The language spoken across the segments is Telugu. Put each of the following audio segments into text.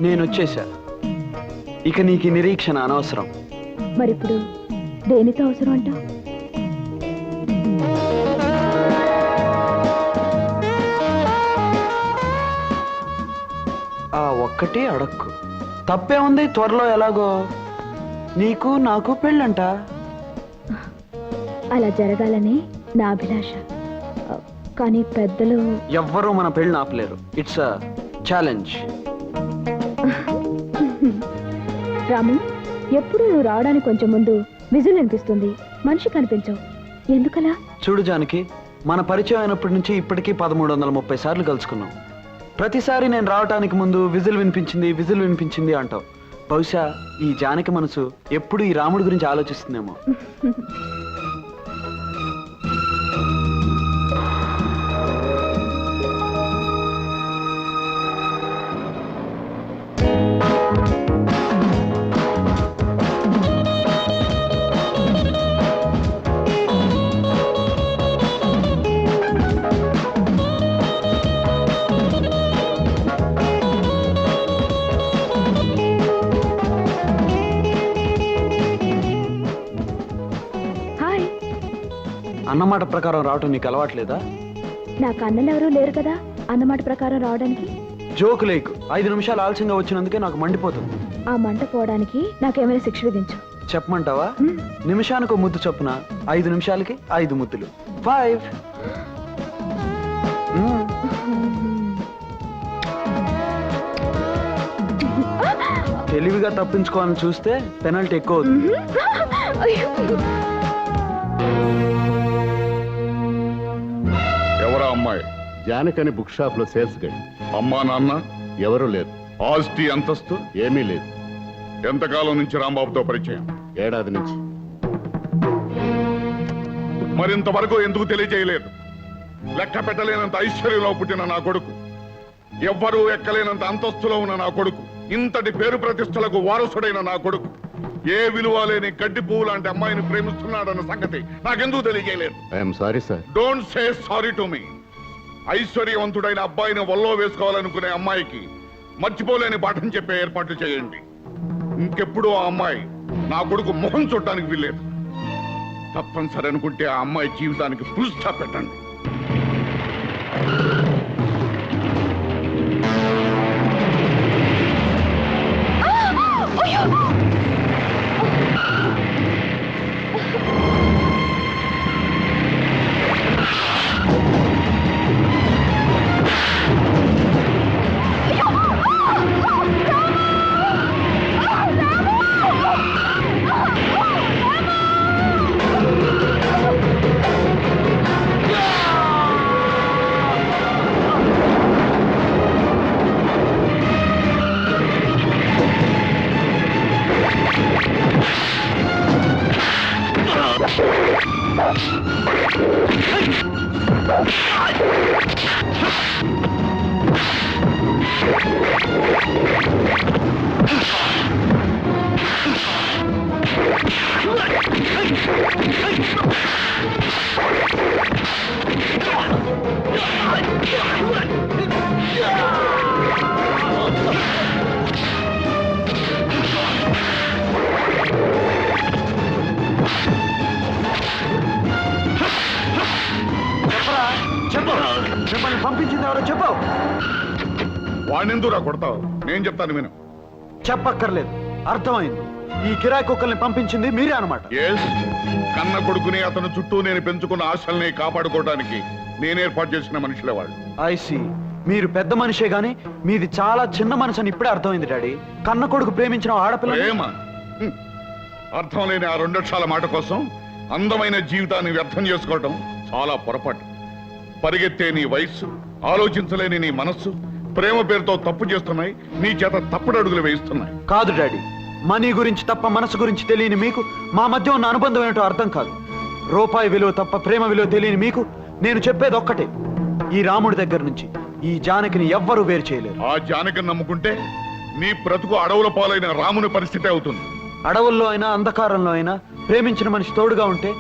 నేను వచ్చేసా. ఇక నీకు నిరీక్షణ అనవసరం. మరిప్పుడు దేనితో అవసరం అంటావు? ఆ ఒక్కటి అడక్కు. తప్పే ఉంది. త్వరలో ఎలాగో నీకు నాకు పెళ్ళంట. అలా జరగాలని నా అభిలాష. కానీ పెద్దలు ఎవ్వరూ మన పెళ్ళి ఆపలేరు. It's a challenge. రాము, ఎప్పుడు నువ్వు రావడానికి కొంచెం ముందు విజులు అనిపిస్తుంది, మనిషి కనిపించవు. ఎందుకలా? చూడు జానకి, మన పరిచయం అయినప్పటి నుంచి ఇప్పటికీ 1330 సార్లు కలుసుకున్నాం. ప్రతిసారి నేను రావటానికి ముందు విజిల్ వినిపించింది అంటావు. బహుశా ఈ జానకి మనసు ఎప్పుడు ఈ రాముడి గురించి ఆలోచిస్తుందేమో. అన్నమాట ప్రకారం రావటం నీకు అలవాట్లేదా? నాకు అన్నలు ఎవరూ లేరు కదా అన్నమాట ప్రకారం రావడానికి. జోకు లేకు. 5 నిమిషాలు ఆలస్యంగా వచ్చినందుకే నాకు మండిపోతుంది. ఆ మంట పోవడానికి నాకేమైనా శిక్ష విధించు. చెప్పమంటావా? నిమిషానికి ముద్దు చొప్పున 5 నిమిషాలకి 5 ముద్దులు. 5. తెలివిగా తప్పించుకోవాలని చూస్తే పెనల్టీ ఎక్కువ అవుతుంది. ఎవరా అమ్మాయి? జానకని బుక్ షాప్ లో సేల్స్ గైడ్. అమ్మా నాన్న ఎవరూ లేదు. ఆస్తి అంతస్తు ఏమీ లేదు. ఎంతకాలం నుంచి రాంబాబుతో పరిచయం? ఏడాది నుంచి. మరింతవరకు ఎందుకు తెలియజేయలేదు? లెక్క పెట్టలేనంత ఐశ్వర్యంలో పుట్టిన నా కొడుకు, ఎవ్వరూ ఎక్కలేనంత అంతస్తులో ఉన్న నా కొడుకు, ఇంతటి పేరు ప్రతిష్టలకు వారసుడైన నా కొడుకు ఏ విలువ లేని గడ్డి పువ్వు లాంటి అమ్మాయిని ప్రేమిస్తున్నాడన్న సంగతి నాకెందుకు తెలియజేయలేదు? I'm sorry sir. Don't say sorry to me. ఐశ్వర్యవంతుడైన అబ్బాయిని వల్లో వేసుకోవాలనుకునే అమ్మాయికి మర్చిపోలేని పాఠం చెప్పే ఏర్పాట్లు చేయండి. ఇంకెప్పుడు ఆ అమ్మాయి నా కొడుకు ముఖం చూడటానికి వీల్లేదు. తప్పనిసరి అనుకుంటే ఆ అమ్మాయి జీవితానికి ఫుల్ స్టాప్ పెట్టండి. మిమ్మల్ని పంపించింది ఎవరో చెప్పు. వాణ్ణెందురా కొడతావు? నేను చెప్తాను విను. చెప్పక్కర్లేదు, అర్థమైంది. ఈ కిరాయి కుక్కల్ని పంపించింది మీరే అనమాట. కన్న కొడుకుని అతను చుట్టూ నేను పెంచుకున్న ఆశల్ని కాపాడుకోవడానికి నేను ఏర్పాటు చేసిన మనుషులే వాళ్ళు. ఐసి, మీరు పెద్ద మనిషే గాని మీది చాలా చిన్న మనసు అని ఇప్పుడే అర్థమైంది డాడీ. కన్న కొడుకు ప్రేమించిన ఆడపిల్ల ప్రేమ అర్థం లేని ఆ 2 అక్షరాల మాట కోసం అందమైన జీవితాన్ని వ్యర్థం చేసుకోవటం చాలా పొరపాటు. పరిగెత్తే నీ వయస్సు, ఆలోచించలేని నీ మనస్సు ప్రేమ పేరుతో తప్పు చేస్తున్నాయి. నీ చేత తప్పుడు అడుగులు వేయిస్తున్నాయి. కాదు డాడీ, మనీ గురించి తప్ప మనసు గురించి తెలియని మీకు మా మధ్య ఉన్న అనుబంధం ఏంటో అర్థం కాదు. రూపాయి విలువ తప్ప ప్రేమ విలువ తెలియని మీకు నేను చెప్పేది ఒక్కటే, ఈ రాముడి దగ్గర నుంచి ఈ జానకిని ఎవ్వరూ వేరు చేయలేరు. ఆ జానకిని నమ్ముకుంటే నీ బ్రతుకు అడవుల పాలైన రాముని పరిస్థితి అవుతుంది. అడవుల్లో అయినా అంధకారంలో అయినా ప్రేమించిన మనిషి తోడుగా ఉంటే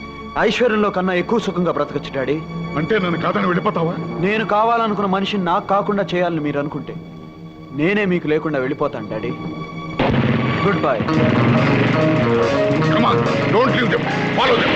ఐశ్వర్యంలో కన్నా ఎక్కువ సుఖంగా బ్రతకచ్చు డాడీ. అంటే నన్ను కాదని వెళ్ళిపోతావా? నేను కావాలనుకున్న మనిషిని నాకు కాకుండా చేయాలని మీరు అనుకుంటే నేనే మీకు లేకుండా వెళ్ళిపోతాను daddy. Good bye. Come on, don't leave them. Follow them.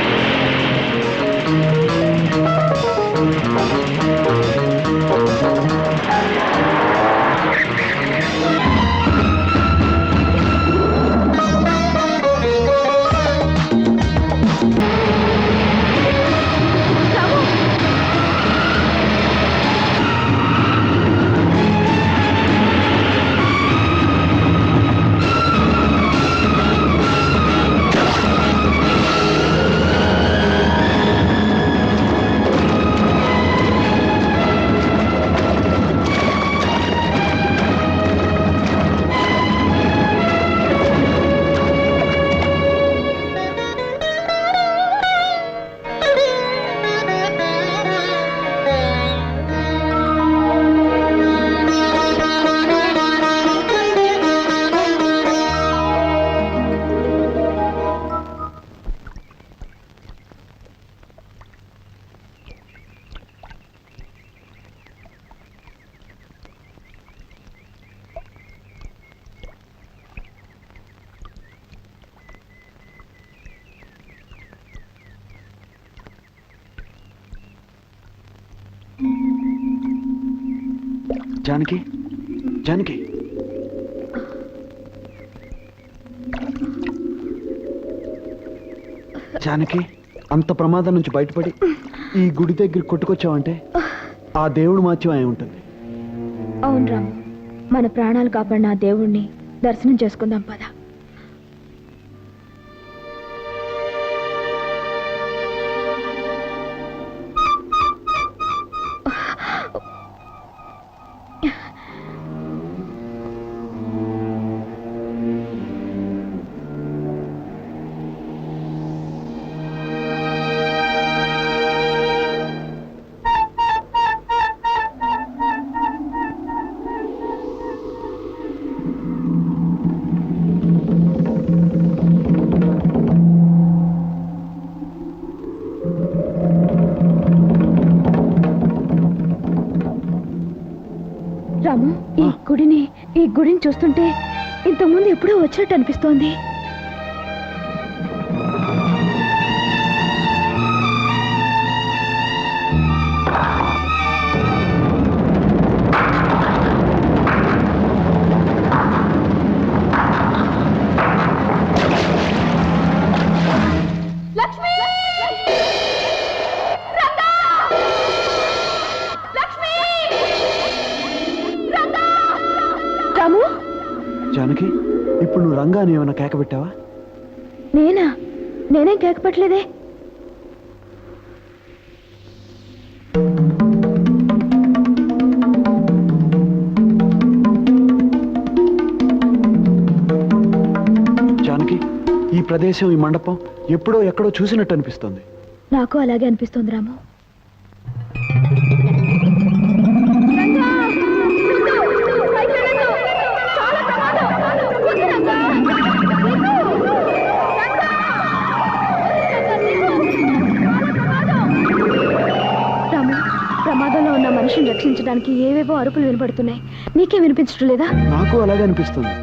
Janaki, Janaki, Janaki, అంత ప్రమాదం నుంచి బయటపడి ఈ గుడి దగ్గర కొట్టుకొచ్చావంటే ఆ దేవుడు మాత్యం అయి ఉంటుంది. అవును రాము, మన ప్రాణాలు కాపాడిన ఆ దేవుణ్ణి దర్శనం చేసుకుందాం పద. రాము, ఈ గుడిని చూస్తుంటే ఇంతకుముందు ఎప్పుడో వచ్చినట్టు అనిపిస్తోంది. జానకి, ఇప్పుడు నువ్వు రంగాని ఏమైనా కేక పెట్టావా? నేనేం కేక పెట్టలేదే. జానకి, ఈ ప్రదేశం, ఈ మండపం ఎప్పుడో ఎక్కడో చూసినట్టు అనిపిస్తుంది. నాకు అలాగే అనిపిస్తుంది రాము. ప్రమాదంలో ఉన్న మనిషిని రక్షించడానికి ఏవేవో అరుపులు వినపడుతున్నాయి. నీకే వినిపించడం లేదా? నాకు అలాగే అనిపిస్తుంది.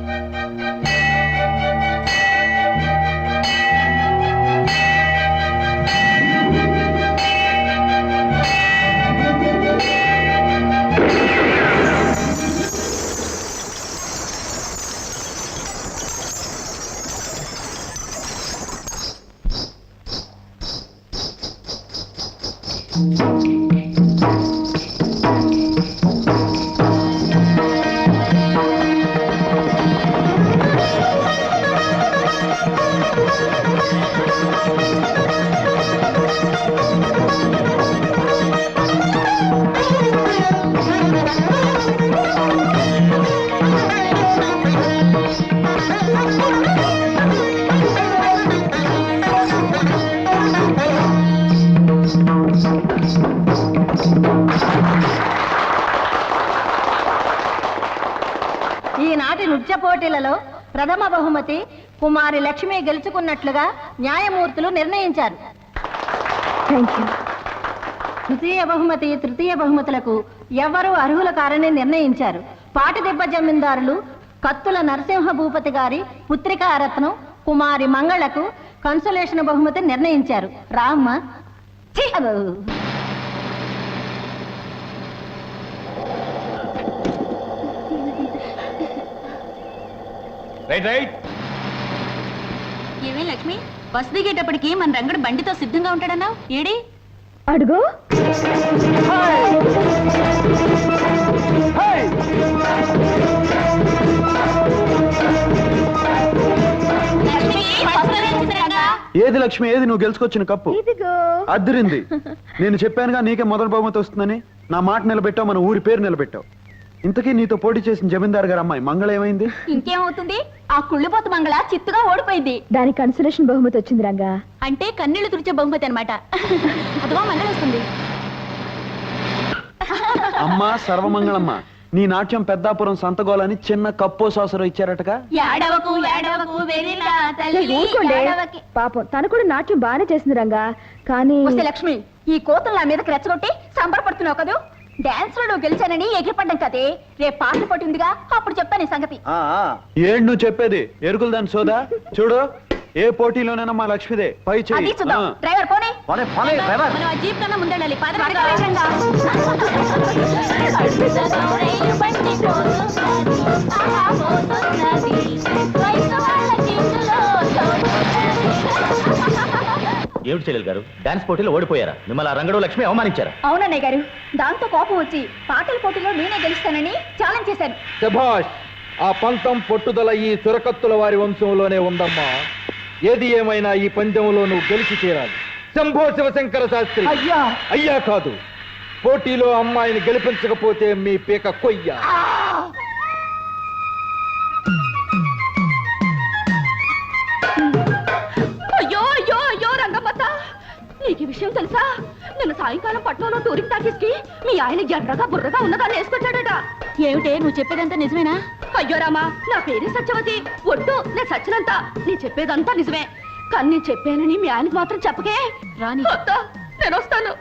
ఈనాటి నృత్య పోటీలలో ప్రథమ బహుమతి కుమారి లక్ష్మి గెలుచుకున్నట్లుగా న్యాయమూర్తులు నిర్ణయించారు. ద్వితీయ బహుమతి, తృతీయ బహుమతులకు ఎవరు అర్హుల కారని నిర్ణయించారు. పాటిదెబ్బ జమీందారులు కత్తుల నరసింహ భూపతి గారి పుత్రికారత్నం కుమారి మంగళకు కన్సలేషన్ బహుమతి నిర్ణయించారు. రామ్మ. ఛీ, అబ్బో. ఏమే లక్ష్మి, బస్ దిగేటప్పటికి మన రంగడు బండితో సిద్ధంగా ఉంటాడన్నావు, ఏడి? అడుగు. ఏది లక్ష్మి, ఏది నువ్వు గెలుచుకొచ్చిన కప్పు? ఇదిగో. అద్దరింది. నేను చెప్పానుగా నీకే మొదటి బహుమతి వస్తుందని. నా మాట నిలబెట్టావు, మన ఊరి పేరు నిలబెట్టావు. ఇంతకీ నీతో పోటీ చేసిన జమీందార్ గారు అమ్మాయి మంగళ ఏమైంది? ఇంకేమవుతుంది, ఆ కుళ్ళిపోత మంగళ చిత్తుగా ఓడిపోయింది. దానికి కన్సలేషన్ బహుమతి వచ్చింది రంగా. అంటే కన్నీళ్లు తుడిచే బహుమతి అనమాట. అదిగో మంగళ వస్తుంది. అమ్మా సర్వమంగళమ్మ, నీ నాట్యం పెద్దాపురం సంతగోలని చిన్న కప్పో సాసరో ఇచ్చారటగా. ఏడవకు ఏడవకు వెరిలా తల్లి ఊరుకోండి. ఏడవకి. పాపం తను కూడా నాట్యం బాగానే చేసింది రంగా. కానీ వస్తే లక్ష్మి, ఈ కోతలు నా మీదకి రెచ్చగొట్టి సంబరపడుతున్నావు కదూ. డాన్స్ లో నువ్వు గెలిచానని ఎగిరిపడ్డం కదే. రేపు పాటలు పట్టిందిగా, అప్పుడు చెప్తాను ఈ సంగతి. ఏంటి నువ్వు చెప్పేది? ఎరుకులు దాని సోదా. చూడు, ఏ పోటీలోనైనా మా లక్ష్మిదే పై అది చెయ్యి. చూద్దాం. డ్రైవర్ పోనీ. మనం ఆ జీప్ కన్నా ముందెళ్ళాలి. పద. ఏమిటి చెల్లెలు గారు, డాన్స్ పోటీలో ఓడిపోయారా? మిమ్మల్ని ఆ రంగడు లక్ష్మి అవమానించారా? అవునన్నయ్య గారు, దాంతో కోపం వచ్చి పాటల పోటీలో నేనే గెలుస్తానని ఛాలెంజ్ చేశాను. శభాష్! ఆ పంతం పట్టుదల ఈ చురకత్తుల వారి వంశంలోనే ఉందమ్మా. ఏది ఏమైనా ఈ పందెంలో నువ్వు గెలిచి తీరాలి. శంభో శివశంకర శాస్త్రి. అయ్యా అయ్యా కాదు, పోటీలో అమ్మాయిని గెలిపించకపోతే మీ పీక కొయ్య. అయ్యో అయ్యో అయ్యో రంగమ్మత్త, నీకు ఈ విషయం తెలుసా? నిన్న సాయంకాలం పట్నంలో టూరింగ్ టాకీస్కి మీ ఆయన ఎర్రగా బుర్రగా ఉన్నదాన్ని వేసుకొచ్చాడట. ఏమిటే నువ్వు చెప్పేదంతా నిజమేనా? అయ్యో రామా, నా పేరే సత్యవతి. ఒట్టు, నేను సచ్చినంత. నీ చెప్పేదంతా నిజమే, కానీ నేను చెప్పానని మీ ఆయనకు మాత్రం చెప్పకే. రాని నేను వస్తాను,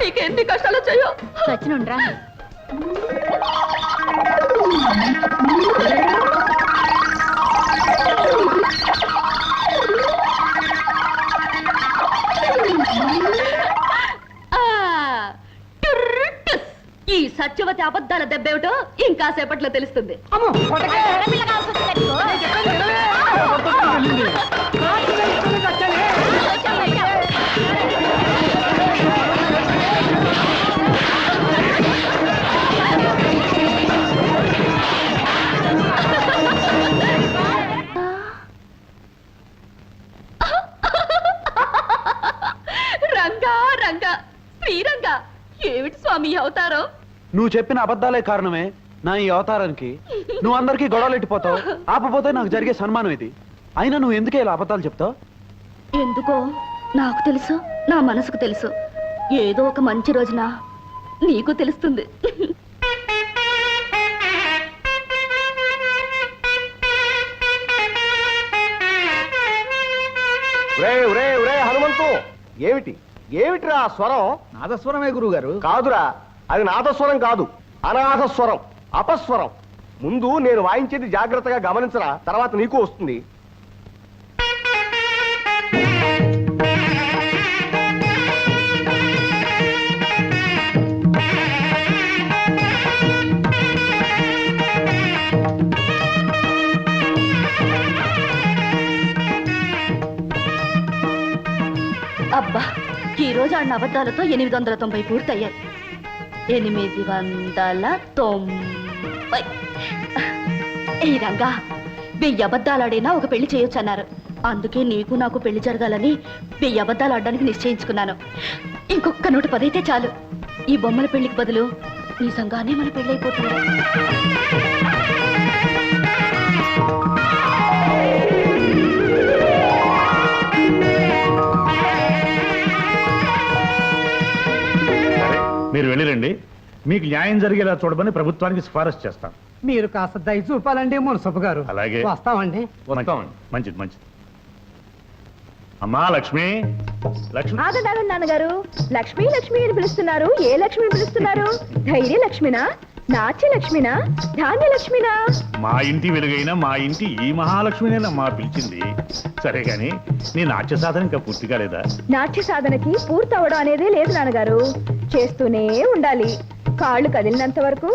నీకెన్ని కష్టాలు వచ్చాయో. సచ్చినుండ్రా. ఈ సత్యవతి అబద్ధాల దెబ్బేమిటో ఇంకా సేపట్లో తెలుస్తుంది. రంగా రంగా శ్రీరంగా, ఏమిటి స్వామి అవతారం? నువ్వు చెప్పిన అబద్ధాలే కారణమే నా ఈ అవతారానికి. నువ్వు అందరికీ గొడవలు ఎట్టిపోతావు, ఆపపోతే నాకు జరిగే సన్మానం ఇది. అయినా నువ్వు ఎందుకే ఇలా అబద్ధాలు చెప్తావు? ఎందుకో నాకు తెలుసు, నా మనసుకు తెలుసు. ఏదో ఒక మంచి రోజున నీకు తెలుస్తుంది. హనుమంతు, ఏమిటిరా ఆ స్వరం? నాదస్వరమే గురువు గారు. కాదురా, అది నాదస్వరం కాదు, అనాథస్వరం, అపస్వరం. ముందు నేను వాయించేది జాగ్రత్తగా గమనించరా, తర్వాత నీకు వస్తుంది. అబ్బా, ఈ రోజు ఆడిన అబద్ధాలతో 890 పూర్తయ్యాయి. 890. ఈ రంగా, 1000 అబద్ధాలాడైనా ఒక పెళ్లి చేయొచ్చు అన్నారు. అందుకే నీకు నాకు పెళ్లి జరగాలని 1000 అబద్ధాలు ఆడడానికి నిశ్చయించుకున్నాను. ఇంకొక 110 అయితే చాలు. ఈ బొమ్మల పెళ్లికి బదులు నిజంగానే మన పెళ్ళైపోతుంది. మీరు వెళ్ళిరండి, మీకు న్యాయం జరిగేలా చూడమని ప్రభుత్వానికి సిఫారసు చేస్తాం. మీరు కాస్త దయ చూపాలండి మున్సబ్ గారు. అలాగే. వస్తామండి. మంచిది మంచిది. అమ్మా లక్ష్మి, లక్ష్మి. ఆగండి నాన్నగారు, లక్ష్మి లక్ష్మి అని పిలుస్తున్నారు. ఏ లక్ష్మి పిలుస్తున్నారు? ధైర్య లక్ష్మినా? నాట్యలక్ష్మినా ధాన్యలక్ష్మినా? మా ఇంటి వెలుగైన మా ఇంటి ఈ మహాలక్ష్మినేనమ్మా పిలిచింది. సరే గాని నీ నాట్య సాధన ఇంకా పూర్తి కాలేదా? నాట్య సాధనకి పూర్తవడం అనేదే లేదు నాన్నగారు. చేస్తూనే ఉండాలి. కాళ్ళు కదిలినంత వరకు,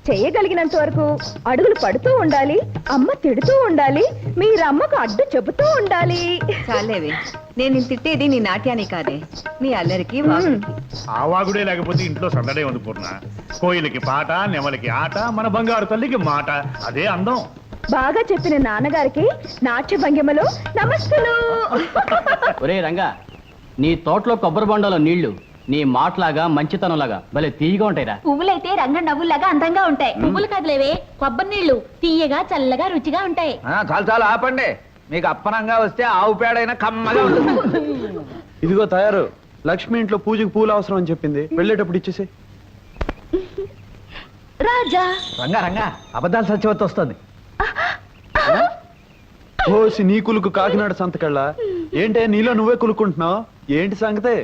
చేయగలిగినంత వరకు అడుగులు పడుతూ ఉండాలి. అమ్మ తిడుతూ ఉండాలి. మీరమ్మకు అడ్డు చెబుతూ ఉండాలి. చాలేవే, నేను తిట్టేది నీ నాట్యాన్ని కాదే, నీ అల్లరికి వాగుడికి. ఆ వాగుడే లేకపోతే ఇంట్లో సందడే ఉంది పూర్ణ. కోయిలకి పాట, నెమలికి ఆట, మన బంగారు తల్లికి మాట. అదే అందం. బాగా చెప్పిన నాన్నగారికి నాట్య భంగిమలో నమస్తులు. ఒరే రంగా, నీ తోటలో కొబ్బరి బొండలో నీళ్లు నీ మాటలాగా మంచితనంలాగా భలే తీయగా ఉంటాయిరా. పువ్వులైతే రంగ నవ్వులాగా అందంగా ఉంటాయి. పువ్వులు కదలేవే, కొబ్బరి నీళ్లు తీయగా చల్లగా రుచిగా ఉంటాయి. చాలు చాలు ఆపండి. మీకు అప్పనంగా వస్తే ఆవు పేడైనా కమ్మగా ఉంటుంది. ఇదిగో తయారు. లక్ష్మి ఇంట్లో పూజకి పూలు అవసరం అని చెప్పింది. వెళ్ళేటప్పుడు ఇచ్చేసి. రాజా రంగా రంగా, అబద్ధాలు సత్యవతి వస్తుంది. ఓసి నీ కులుకు కాకినాడ సంతకళ్ళ. ఏంటే నీలో నువ్వే కులుకుంటున్నావు? ఏంటి సంగతే?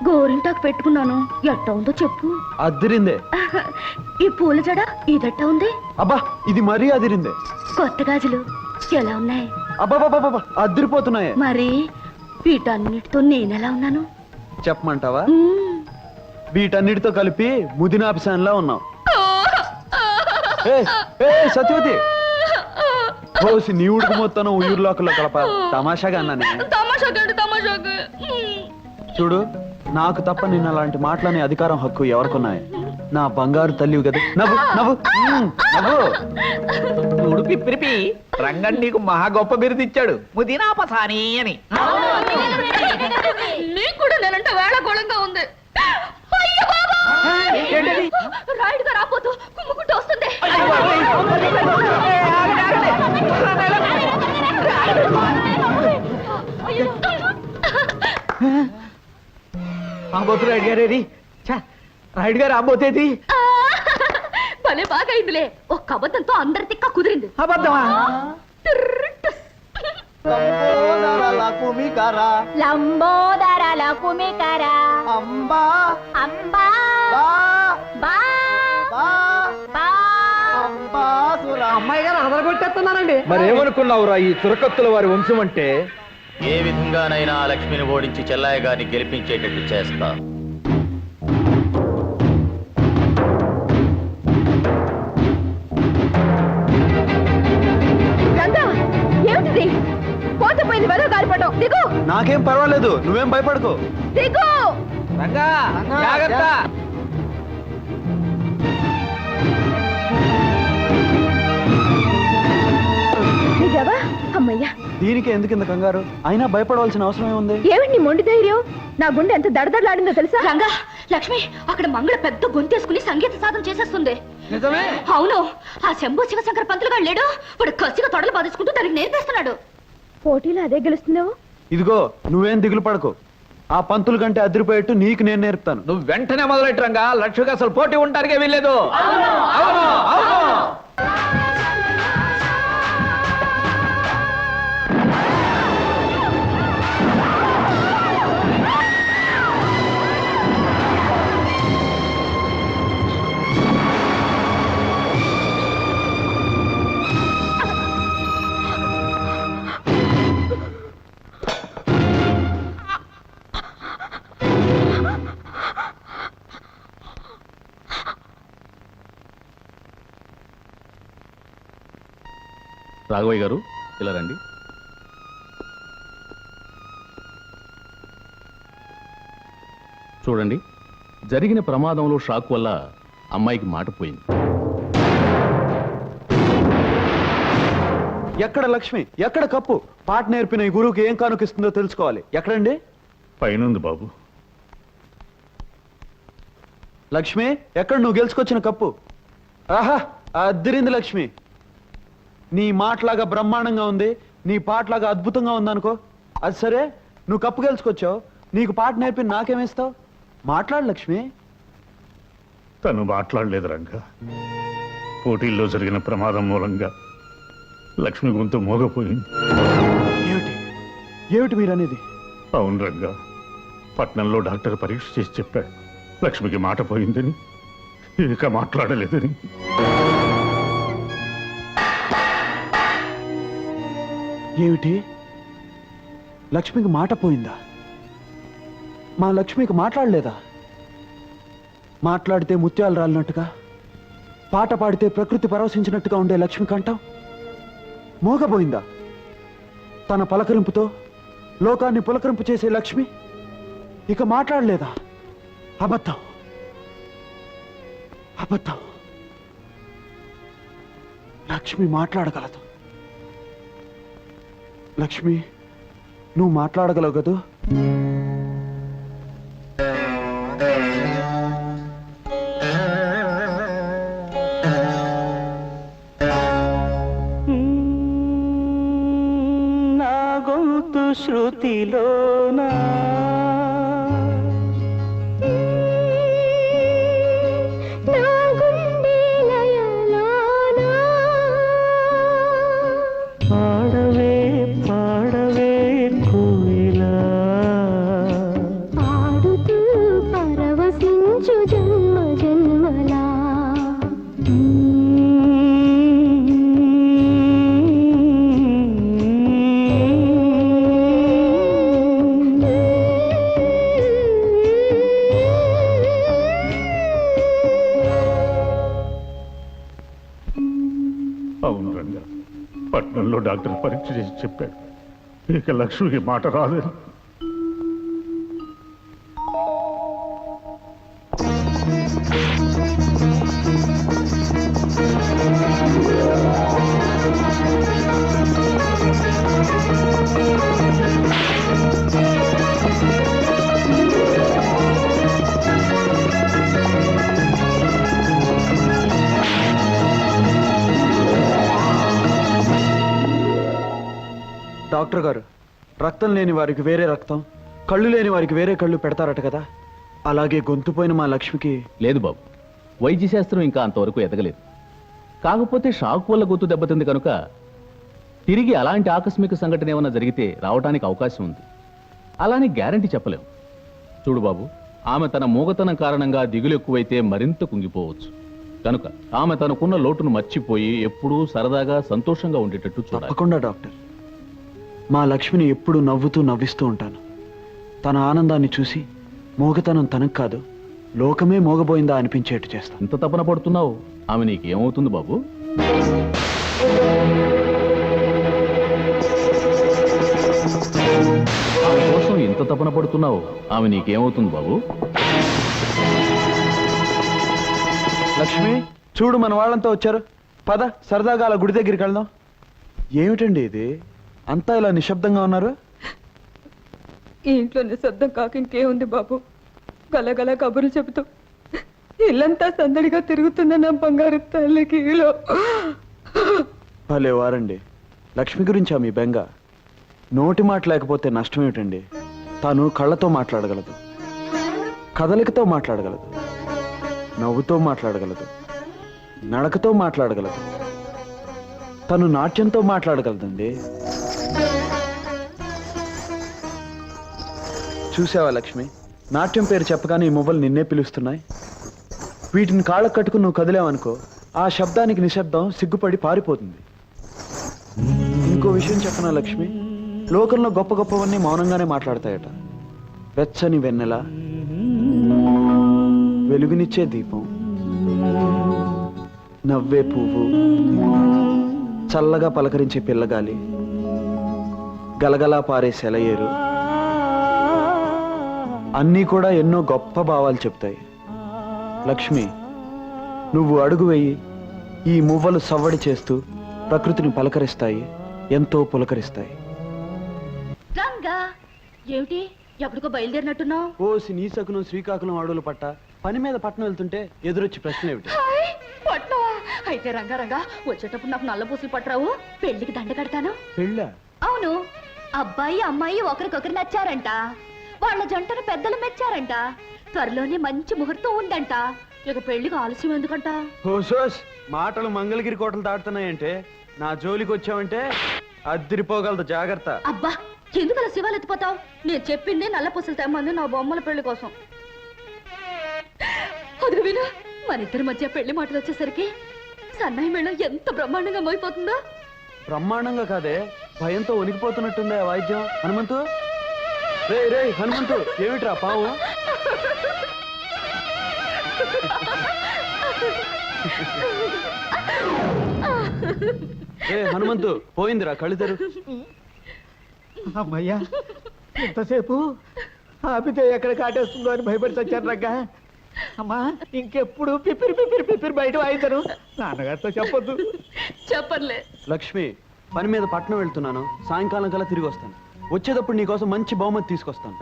గోరింటాకు పెట్టుకున్నాను, ఎట్ట ఉందో చెప్పు. అదిరిందే. ఈ పూల జడ ఇదట్ట ఉంది. అబ్బా, ఇది మరీ అదిరిందే. కొత్త గాజులు ఎలా ఉన్నాయి? అబ్బాబాబాబా, అదిరిపోతున్నాయే. మరి వీటన్నిటితో నేనెలా ఉన్నాను చెప్పమంటావా? వీటన్నిటితో కలిపి ముదినాపిసాన్లా ఉన్నావు. ఏ సత్యవతి, ఓసి నీ ఉడుకు మొత్తం ఊర్లోకల్లో కలప. తమాషాగా అన్నానే. చూడు, నాకు తప్ప నిన్న అలాంటి మాటలనే అధికారం, హక్కు ఎవరికున్నాయి? నా బంగారు తల్లివి కదా. నవ్వు నవ్వు నవ్వు. ఉడిపి పిరిపి రంగన్ నీకు మహా గొప్ప బిరుదు ఇచ్చాడు, ముదినాపసాని అని. నీకు కూడా నేనంటే వేళకోళంగా ఉంది. రాయుడుగా రాపోతూ కుమ్ముకుంటూ వస్తుంది. రాబోతు రాయుడు గారేది? రాయుడు గారు రాబోతేది భలే బాగా అయిందిలే. ఒక్క అబద్ధంతో అందరి తిక్క కుదిరింది. అబద్ధమా? లంబోదర లకుమికర అంబా అంబా బా అమ్మాయి గారు అదరగొట్టేస్తున్నారండి. మరేమనుకున్నావురా ఈ చురకత్తుల వారి వంశం అంటే? ఏ విధంగానైనా ఆ లక్ష్మిని ఓడించి చెల్లాయి గారిని గెలిపించేటట్టు చేస్తా. రంగా, ఏమిటిది? పోత పోయింది వెదవ గాలిపటం. దిగు నాకేం పర్వాలేదు, నువ్వేం భయపడకు. దిగు. రంగా జాగ్రత్త. దిగావా? అమ్మయ్యా. దీనికి ఎందుకు ఇంత కంగారు? అయినా భయపడవలసిన అవసరం ఏముంది? ఏమిటి నీ మొండి ధైర్యం? నా గుండె ఎంత దడదడలాడిందో తెలుసా? రంగా, లక్ష్మి అక్కడ మంగళ పెద్ద గొంతేసుకుని సంగీత సాధన చేసేస్తుంది. నిజమే? అవును. ఆ శంభు శివశంకర పంతులు గారు లేడు, వాడు కసిగా తొడలు బాధేసుకుంటూ దానికి నేర్పేస్తున్నాడు. పోటీలో అదే గెలుస్తున్నావు. ఇదిగో, నువ్వేం దిగులు పడకు. ఆ పంతుల కంటే అదిరిపోయేట్టు నీకు నేను నేర్పుతాను. నువ్వు వెంటనే మొదలెట్టు రంగా. లక్ష్మికి అసలు పోటీ ఉంటానికే వీల్లేదు. అవును అవును. రాఘవయ్య గారు, ఇలా రండి. చూడండి, జరిగిన ప్రమాదంలో షాక్ వల్ల అమ్మాయికి మాట పోయింది. ఎక్కడ లక్ష్మి, ఎక్కడ కప్పు? పాట నేర్పిన ఈ గురువుకి ఏం కానుకిస్తుందో తెలుసుకోవాలి. ఎక్కడండి? పైనుంది బాబు. లక్ష్మి, ఎక్కడ నువ్వు గెలుచుకొచ్చిన కప్పు? ఆహా, అద్దిరింది లక్ష్మి. నీ మాటలాగా బ్రహ్మాండంగా ఉంది, నీ పాటలాగా అద్భుతంగా ఉందనుకో. అది సరే, నువ్వు కప్పు గెలుచుకొచ్చావు. నీకు పాట నేర్పి నాకేమిస్తావు? మాట్లాడు లక్ష్మి. తను మాట్లాడలేదు రంగా. పోటీల్లో జరిగిన ప్రమాదం మూలంగా లక్ష్మి గొంతు మోగపోయింది. ఏమిటి ఏమిటి మీరనేది? అవును రంగా, పట్నంలో డాక్టర్ పరీక్ష చేసి చెప్పాడు లక్ష్మికి మాట పోయిందని. ఇక మాట్లాడలేదని. ఏమిటి? లక్ష్మికి మాట పోయిందా? మా లక్ష్మికి మాట్లాడలేదా? మాట్లాడితే ముత్యాలు రాలినట్టుగా, పాట పాడితే ప్రకృతి పరవశించినట్టుగా ఉండే లక్ష్మి కంఠం మోగబోయిందా? తన పలకరింపుతో లోకాన్ని పులకరింపు చేసే లక్ష్మి ఇక మాట్లాడలేదా? అబద్ధం, అబద్ధం. లక్ష్మి మాట్లాడగలదు. లక్ష్మి, నువ్వు మాట్లాడగలవు కదూ? నా గొంతు శృతిలోనా పాడవే పాడవే కోయిలా ఆడుతూ పరవశించు జన్మ జన్మలా అవును రంగా, పట్నంలో డాక్టర్ పరీక్ష చేసి చెప్పాడు, ఇక లక్ష్మికి మాట రాదని. డాక్టర్ గారు, రక్తం లేని వారికి వేరే రక్తం, కళ్ళు లేని వారికి వేరే కళ్ళు పెడతారట కదా, అలాగే గొంతుపోయిన మా లక్ష్మికి. లేదు బాబు, వైద్య శాస్త్రం ఇంకా అంతవరకు ఎదగలేదు. కాకపోతే షాక్ వల్ల గొంతు దెబ్బతింది కనుక తిరిగి అలాంటి ఆకస్మిక సంఘటన ఏమైనా జరిగితే రావడానికి అవకాశం ఉంది. అలానే గ్యారంటీ చెప్పలేం. చూడు బాబు, ఆమె తన మూగతనం కారణంగా దిగులు ఎక్కువైతే మరింత కుంగిపోవచ్చు. కనుక ఆమె తనకున్న లోటును మర్చిపోయి ఎప్పుడూ సరదాగా సంతోషంగా ఉండేటట్టు చూడాలి. తప్పకుండా డాక్టర్. మా లక్ష్మిని ఎప్పుడు నవ్వుతూ నవ్విస్తూ ఉంటాను. తన ఆనందాన్ని చూసి మోగతనం తనకు కాదు, లోకమే మోగబోయిందా అనిపించేట్టు చేస్తాను. ఇంత తపన పడుతున్నావు, ఆమె నీకేమవుతుంది బాబు? ఆమె కోసం ఇంత తపన పడుతున్నావు, ఆమె నీకేమవుతుంది బాబు? లక్ష్మి, చూడు మన వాళ్ళంతా వచ్చారు. పద, సరదాగా అలా గుడి దగ్గరికి వెళ్దాం. ఏమిటండి ఇది, అంతా ఇలా నిశ్శబ్దంగా ఉన్నారు? ఈ ఇంట్లో నిశ్శబ్దం కాక ఇంకేముంది బాబు? గలగల కబుర్లు చెబుతూ ఇల్లంతా సందడిగా తిరుగుతున్న నా బంగారు తల్లికి భలే వారండి. లక్ష్మి గురించా మీ బెంగ? నోటి మాట లేకపోతే నష్టం ఏమిటండి? తాను కళ్ళతో మాట్లాడగలదు, కదలికతో మాట్లాడగలదు, నవ్వుతో మాట్లాడగలదు, నడకతో మాట్లాడగలదు, తను నాట్యంతో మాట్లాడగలదండి. చూసావా లక్ష్మి, నాట్యం పేరు చెప్పగానే ఈ మువ్వలు నిన్నే పిలుస్తున్నాయి. వీటిని కాళ్ళకు కట్టుకుని నువ్వు కదిలేవనుకో, ఆ శబ్దానికి నిశ్శబ్దం సిగ్గుపడి పారిపోతుంది. ఇంకో విషయం చెప్పనా లక్ష్మి, లోకంలో గొప్ప గొప్పవన్నీ మౌనంగానే మాట్లాడతాయట. వెచ్చని వెన్నెల, వెలుగునిచ్చే దీపం, నవ్వే పువ్వు, చల్లగా పలకరించే పిల్లగాలి, గలగలా పారే సెలయేరు, అన్నీ కూడా ఎన్నో గొప్ప భావాలు చెప్తాయి. లక్ష్మి, నువ్వు అడుగు వేయి, ఈ మువ్వలు సవ్వడి చేస్తూ ప్రకృతిని పలకరిస్తాయి, ఎంతో పులకరిస్తాయి. రంగా, ఏమిటి ఎక్కడికో బయలుదేరినట్టున్నావు? ఓసి నీ సకునం శ్రీకాకుళం అడవులు పట్ట పని మీద పట్టణం వెళ్తుంటే ఎదురొచ్చి ప్రశ్న ఏమిటి? పట్నవా? అయితే రంగా రంగా, వచ్చేటప్పుడు నాకు నల్ల పూసలు పట్టరావు, పెళ్లికి దండ కడతాను. పెళ్ళా? అవును, అబ్బాయి అమ్మాయి ఒకరికొకరు నచ్చారంట, వాళ్ళ జంటను పెద్దలు మెచ్చారంట, త్వరలోనే మంచి ముహూర్తం ఉందంట. ఇక పెళ్లికి ఆలస్యం ఎందుకంట? హోసోస్, మాటలు మంగళగిరి కోటలు దాటుతున్నాయంటే, నా జోలికి వచ్చావంటే అద్దిరిపోగలదు, జాగ్రత్త. అబ్బా, ఎందుకలా శివాలు ఎత్తిపోతావు? నేను చెప్పింది నల్ల పూసలు తెమ్మంది నా బొమ్మల పెళ్లి కోసం. అది విను, మనిద్దరి మధ్య పెళ్లి మాటలు వచ్చేసరికి సన్నాయి మేళం ఎంత బ్రహ్మాండంగా మోయిపోతుందో. బ్రహ్మాండంగా కాదే, భయంతో వణికిపోతున్నట్టుందే ఆ వాయిద్యం. హనుమంతు, రే రే హనుమంతు, ఏమిట్రా పావు? రే హనుమంతు, పోయిందిరా, కళ్ళు తెరు. అమ్మయ్యా, ఎంతసేపు ఆపితే ఎక్కడ కాటేస్తుందో అని భయపడి చచ్చాను రంగా. అమ్మా, ఇంకెప్పుడు పిపిరి పిపిరి పిపిరి బయట వాయిద్దరు. నాన్నగారితో చెప్పొద్దు. చెప్పర్లే. లక్ష్మి, పని మీద పట్నం వెళ్తున్నాను, సాయంకాలం కల్లా తిరిగి వస్తాను. వచ్చేటప్పుడు నీకోసం మంచి బహుమతి తీసుకొస్తాను.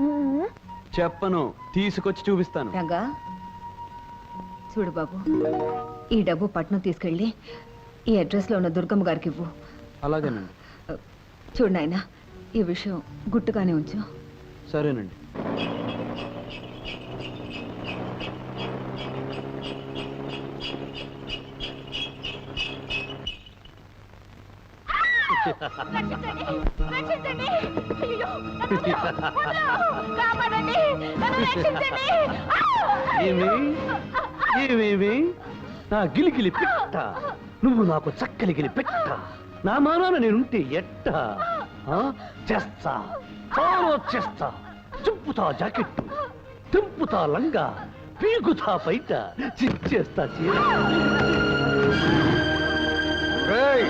చెప్పను, తీసుకొచ్చి చూపిస్తాను. రంగా, చూడు బాబు, ఈ డబ్బు పట్నం తీసుకెళ్ళి ఈ అడ్రస్ లో ఉన్న దుర్గమ్మ గారికి ఇవ్వు. అలాగేనండి. చూడు నాయనా, ఈ విషయం గుట్టుగానే ఉంచు. సరేనండి. రక్షించండి, రక్షించండి. అయ్యయ్యో, కాపాడండి, నన్ను రక్షించండి. ఏమేమి నా గిలిగిలి పెట్ట, నువ్వు నాకు చక్కలిగిలి పెట్ట, నా మానాన నేనుంటే ఎట్ట చేస్తా, చాలా చేస్తా. చింపుతా జాకెట్టు, తింపుతా లంగా, పీకుతా బయట, చిచ్చేస్తా చీర. రేయ్,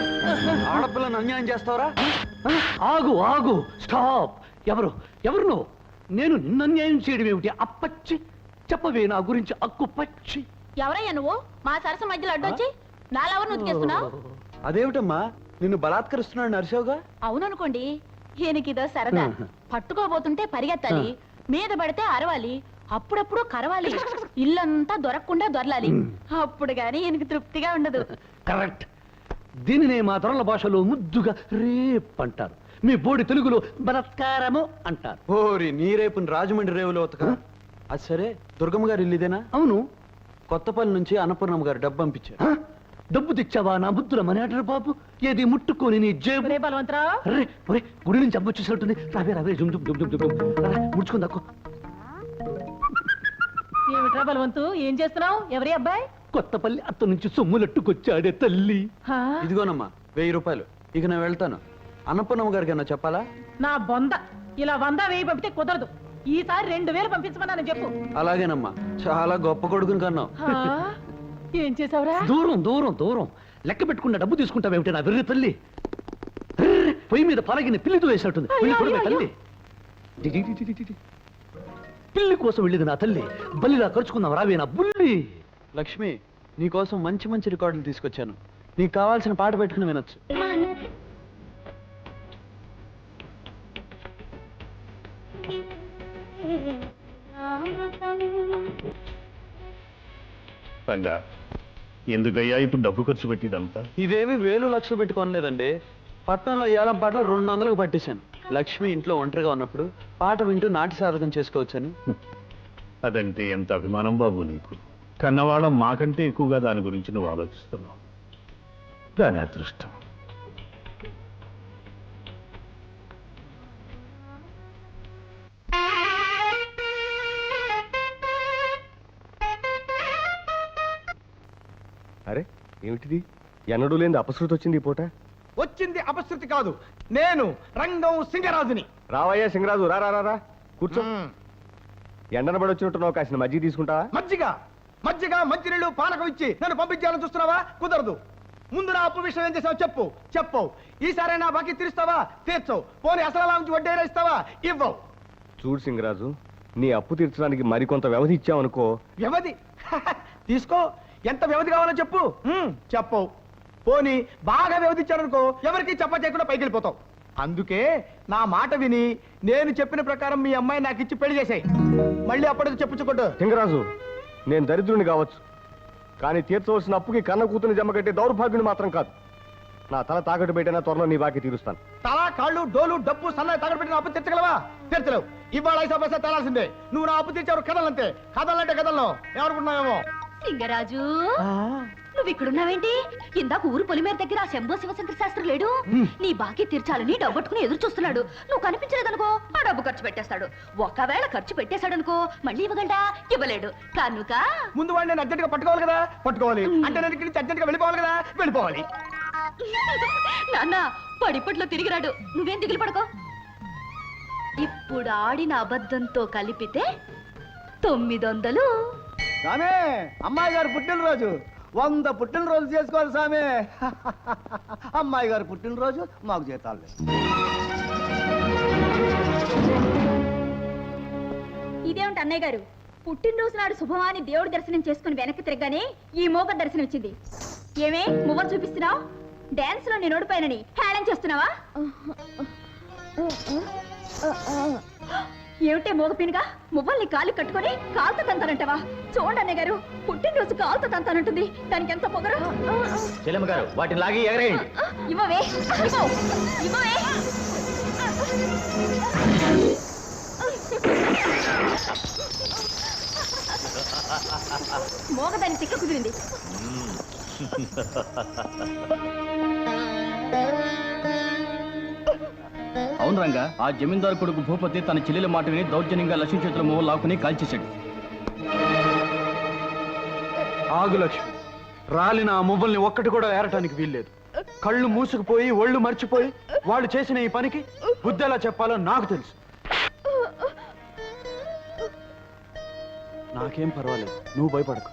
ఆడపిల్లను అన్యాయం చేస్తావరా? ఆగు ఆగు, స్టాప్. ఎవరు ఎవరు నువ్వు? నేను నిన్ను అన్యాయం చేయడం ఏమిటి? అప్పచ్చి చెప్పవే నా గురించి అక్కు పచ్చి. ఎవరయ్యా నువ్వు మా సరస మధ్యలో అడ్డొచ్చి నాలెవరు నుతికేస్తున్నావు? అదేమిటమ్మా, నిన్ను బలాత్కరిస్తున్నాడు నరసోగా? అవుననుకోండి, ఈయనకిదో సరదా. పట్టుకోబోతుంటే పరిగెత్తాలి, మీద పడితే అరవాలి, అప్పుడప్పుడు కరవాలి, ఇల్లంతా దొరకకుండా దొరలాలి. అప్పుడు గాని ఈయనకి తృప్తిగా ఉండదు. కరెక్ట్. దీనినే మా తొరల భాషలో ముద్దుగా రేప్ అంటారు, మీ బోడి తెలుగులో బలత్కారము అంటారు. ఓరి నీ రేపుని రాజమండ్రి రేవులో ఉతక. అది సరే, దుర్గమ్మ గారు ఇల్లు ఇదేనా? అవును. కొత్తపల్లి నుంచి అన్నపూర్ణమ్మ గారు డబ్బు పంపించారు. డబ్బు తెచ్చావా నా బుద్ధుల మనేటరు బాబు? ఏది ముట్టుకొని నీ జేబు. బలవంతరావు, అరే ఒరే, గుడి నుంచి అమ్మ వచ్చేసట్టుంది. రావే రావే, జుమ్ జుమ్ జుమ్ జుమ్ జుమ్. ముడుచుకుందాకు. ఏమిట్రా బలవంతు, ఏం చేస్తున్నావు? ఎవరి అబ్బాయి? కొత్తపల్లి అత్త నుంచి సొమ్ములట్టుకొచ్చాడే తల్లి. ఇదిగోనమ్మా 1000 రూపాయలు. ఇక నేను వెళ్తాను. అన్నపూర్ణమ్మ గారికి అన్నా చెప్పాలా? నా బొంద, ఇలా 100 1000 పంపితే కుదరదు. ఈసారి 2000 పంపించమన్నాను చెప్పు. అలాగేనమ్మా, చాలా గొప్ప కొడుకుని కన్నావు. ఏం చేసావురా? దూరం దూరం దూరం లెక్క పెట్టుకున్న డబ్బు తీసుకుంటావేమిటి నా వెర్రి తల్లి? పొయ్యి మీద పలగిన పిల్లితో వేసినట్టుంది. వెళ్ళి చూడవే తల్లి. పిల్లి కోసం వెళ్ళేది నా తల్లి, బల్లిలా ఖర్చుకుందాం రావే నా బుల్లి. లక్ష్మి, నీకోసం మంచి మంచి రికార్డులు తీసుకొచ్చాను. నీకు కావాల్సిన పాట పెట్టుకుని వినొచ్చు. రంగా, ఎందుకయ్యా ఇప్పుడు డబ్బు ఖర్చు పెట్టిదంతా? ఇదేమి 1000 లక్షలు పెట్టుకోనలేదండి. పట్టణంలో ఏలం పాటలు 200కు పట్టేశాను. లక్ష్మి ఇంట్లో ఒంటరిగా ఉన్నప్పుడు పాట వింటూ నాటి సాధకం చేసుకోవచ్చని. అదంటే ఎంత అభిమానం బాబు నీకు. కన్నవాళ్ళం మాకంటే ఎక్కువగా దాని గురించి నువ్వు ఆలోచిస్తున్నావు. దాని అదృష్టం. అరే ఏమిటిది? ఎన్నడూ లేని అపశృతి వచ్చింది ఈ పూట. వచ్చింది అపశృతి కాదు, నేను రంగం సింగరాజుని. రావయ్యా సింగరాజు, రా రా రా రా, కూర్చో. ఎండన పడి వచ్చినట్టున్నావు, కాసిన మజ్జిగ తీసుకుంటావా? మజ్జిగ మజ్జిగ మంచినీళ్ళు పానకం ఇచ్చి నన్ను పంపించాలని చూస్తున్నావా? కుదరదు. ముందు నా అప్పు విషయం ఏం చేసావు చెప్పు. చెప్పవు. ఈసారి నా బాకీ తీరుస్తావా? తీర్చవు. పోనీ అసలు నుంచి వడ్డీ ఇస్తావా? ఇవ్వవు. చూడు సింగరాజు, నీ అప్పు తీర్చడానికి మరికొంత వ్యవధి ఇచ్చావనుకో. వ్యవధి తీసుకో. ఎంత వ్యవధి కావాలో చెప్పు. చెప్పవు. పోనీ బాగా వ్యవధించారనుకో, ఎవరికి చెప్ప చేయకుండా పైకి వెళ్ళిపోతావు. అందుకే నా మాట విని నేను చెప్పిన ప్రకారం మీ అమ్మాయి నాకు ఇచ్చి పెళ్లి చేసాయి. మళ్ళీ అప్పటికి చెప్పుచ్చుకోండు. సింగరాజు, నేను దరిద్రుని కావచ్చు, కానీ తీర్చవలసిన అప్పుకి కన్న కూతుని జమ కట్టే దౌర్భాగ్యుని మాత్రం కాదు. నా తల తాకట్టు పెట్టినా త్వరలో నీ బాకీ తీరుస్తాను. తల, కాళ్ళు, డోలు, డబ్బు, సన్నాయి తాకట్టు పెట్టిన అప్పు తీర్చగలవా? తీర్చలేవు. ఇవాళ 5 పైసా తేలాల్సిందే. నువ్వు నా అప్పు తీర్చావు. కదలంతే. కదలంటే కదలను. ఏమనుకుంటున్నావేమో. సింగరాజు, నువ్వు ఇక్కడున్నావేంటి? ఇందాక ఊరు పొలిమేర దగ్గర ఆ శంభో శివశంకర శాస్త్రి లేడు? నీ బాకీ తీర్చాలని డబ్బట్టుకుని ఎదురు చూస్తున్నాడు. నువ్వు కనిపించలేదనుకో ఆ డబ్బు ఖర్చు పెట్టేస్తాడు. ఒకవేళ ఖర్చు పెట్టేశాడనుకో మళ్ళీ ఇవ్వగలడా? ఇవ్వలేడు కనుక ముందు వాడిని నేను అర్జెంట్గా పట్టుకోవాలి కదా, పట్టుకోవాలి అంటే నేను ఇక్కడి నుంచి అర్జెంట్గా వెళ్ళిపోవాలి కదా, వెళ్ళిపోవాలి. నాన్న పడిపట్లో తిరిగిరాడు. నువ్వేం దిగులు పడకో. ఇప్పుడు ఆడిన అబద్ధంతో కలిపితే 900. సామే, అమ్మాయి గారు పుట్టినరోజు 100 పుట్టినరోజు చేసుకోవాలి సామే. అమ్మాయి గారు పుట్టినరోజు మాకు జీతాలు లేవు. ఇదేమిటి అన్నయ్య గారు, పుట్టినరోజు నాడు శుభమాని దేవుడి దర్శనం చేసుకుని వెనక్కి తిరగగానే ఈ మోగ దర్శనం ఇచ్చింది. ఏమే మువ్వలు చూపిస్తున్నావు? డాన్స్ లో నేను ఓడిపోయానని హేళన చేస్తున్నావా? ఏమిటే మోగపినగా మువ్వల్ని కాలు కట్టుకొని కాలుతో తంతానంటవా? చూడండి అన్నయ్య గారు, పుట్టినరోజు కాలుతో తంతానంటుంది. దానికి ఎంత పొగరు. చెల్లెమ్మ గారు వాటిని లాగి ఎగరేయండి. ఇవ్వవే, ఇవ్వవే. మోగదాన్ని తిక్క కుదిరింది. అవును రంగా, ఆ జమీందారు కొడుకు భూపతి తన చెల్లెల మాట విని దౌర్జన్యంగా లక్ష్మీ చేతుల మొహం లాక్కుని కాల్చేశాడు. ఆగు లక్ష్మి, రాలిన ఆ మువ్వల్ని ఒక్కటి కూడా ఏరటానికి వీల్లేదు. కళ్ళు మూసుకుపోయి ఒళ్ళు మర్చిపోయి వాళ్ళు చేసిన ఈ పనికి బుద్ధి ఎలా చెప్పాలో నాకు తెలుసు. నాకేం పర్వాలేదు, నువ్వు భయపడకు.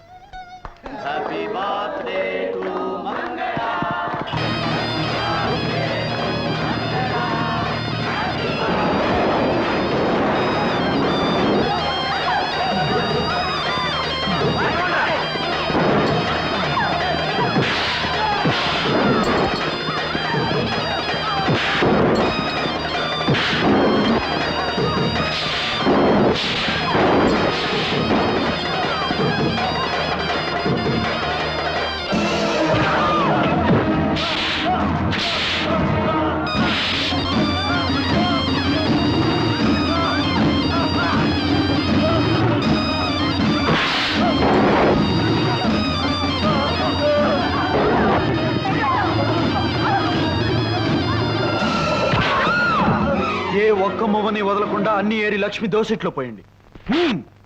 ఏ ఒక్క మొవ్వని వదలకుండా అన్ని ఏరి లక్ష్మి దోసిట్లో పోయింది.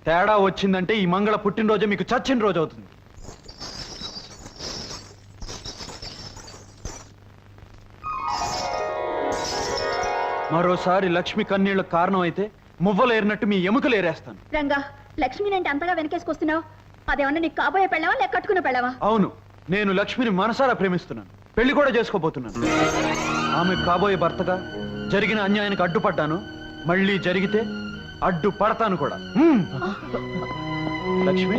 తేడా వచ్చిందంటే ఈ మంగళ పుట్టినరోజు మీకు చచ్చిన రోజు అవుతుంది. మరోసారి లక్ష్మి కన్నీళ్లకు కారణం అయితే మువ్వలేరినట్టు మీ ఎముకలు ఏరేస్తాను. రంగా, లక్ష్మిని అంటే అంతగా వెనకేసుకొస్తున్నావు? అదేమన్నా నీకు కాబోయే పెళ్ళావా లేక కట్టుకున్న పెళ్ళావా? అవును, నేను లక్ష్మిని మనసారా ప్రేమిస్తున్నాను. పెళ్లి కూడా చేసుకోబోతున్నాను. ఆమె కాబోయే భర్తగా జరిగిన అన్యాయానికి అడ్డుపడ్డాను. మళ్ళీ జరిగితే అడ్డు పడతాను కూడా. లక్ష్మి,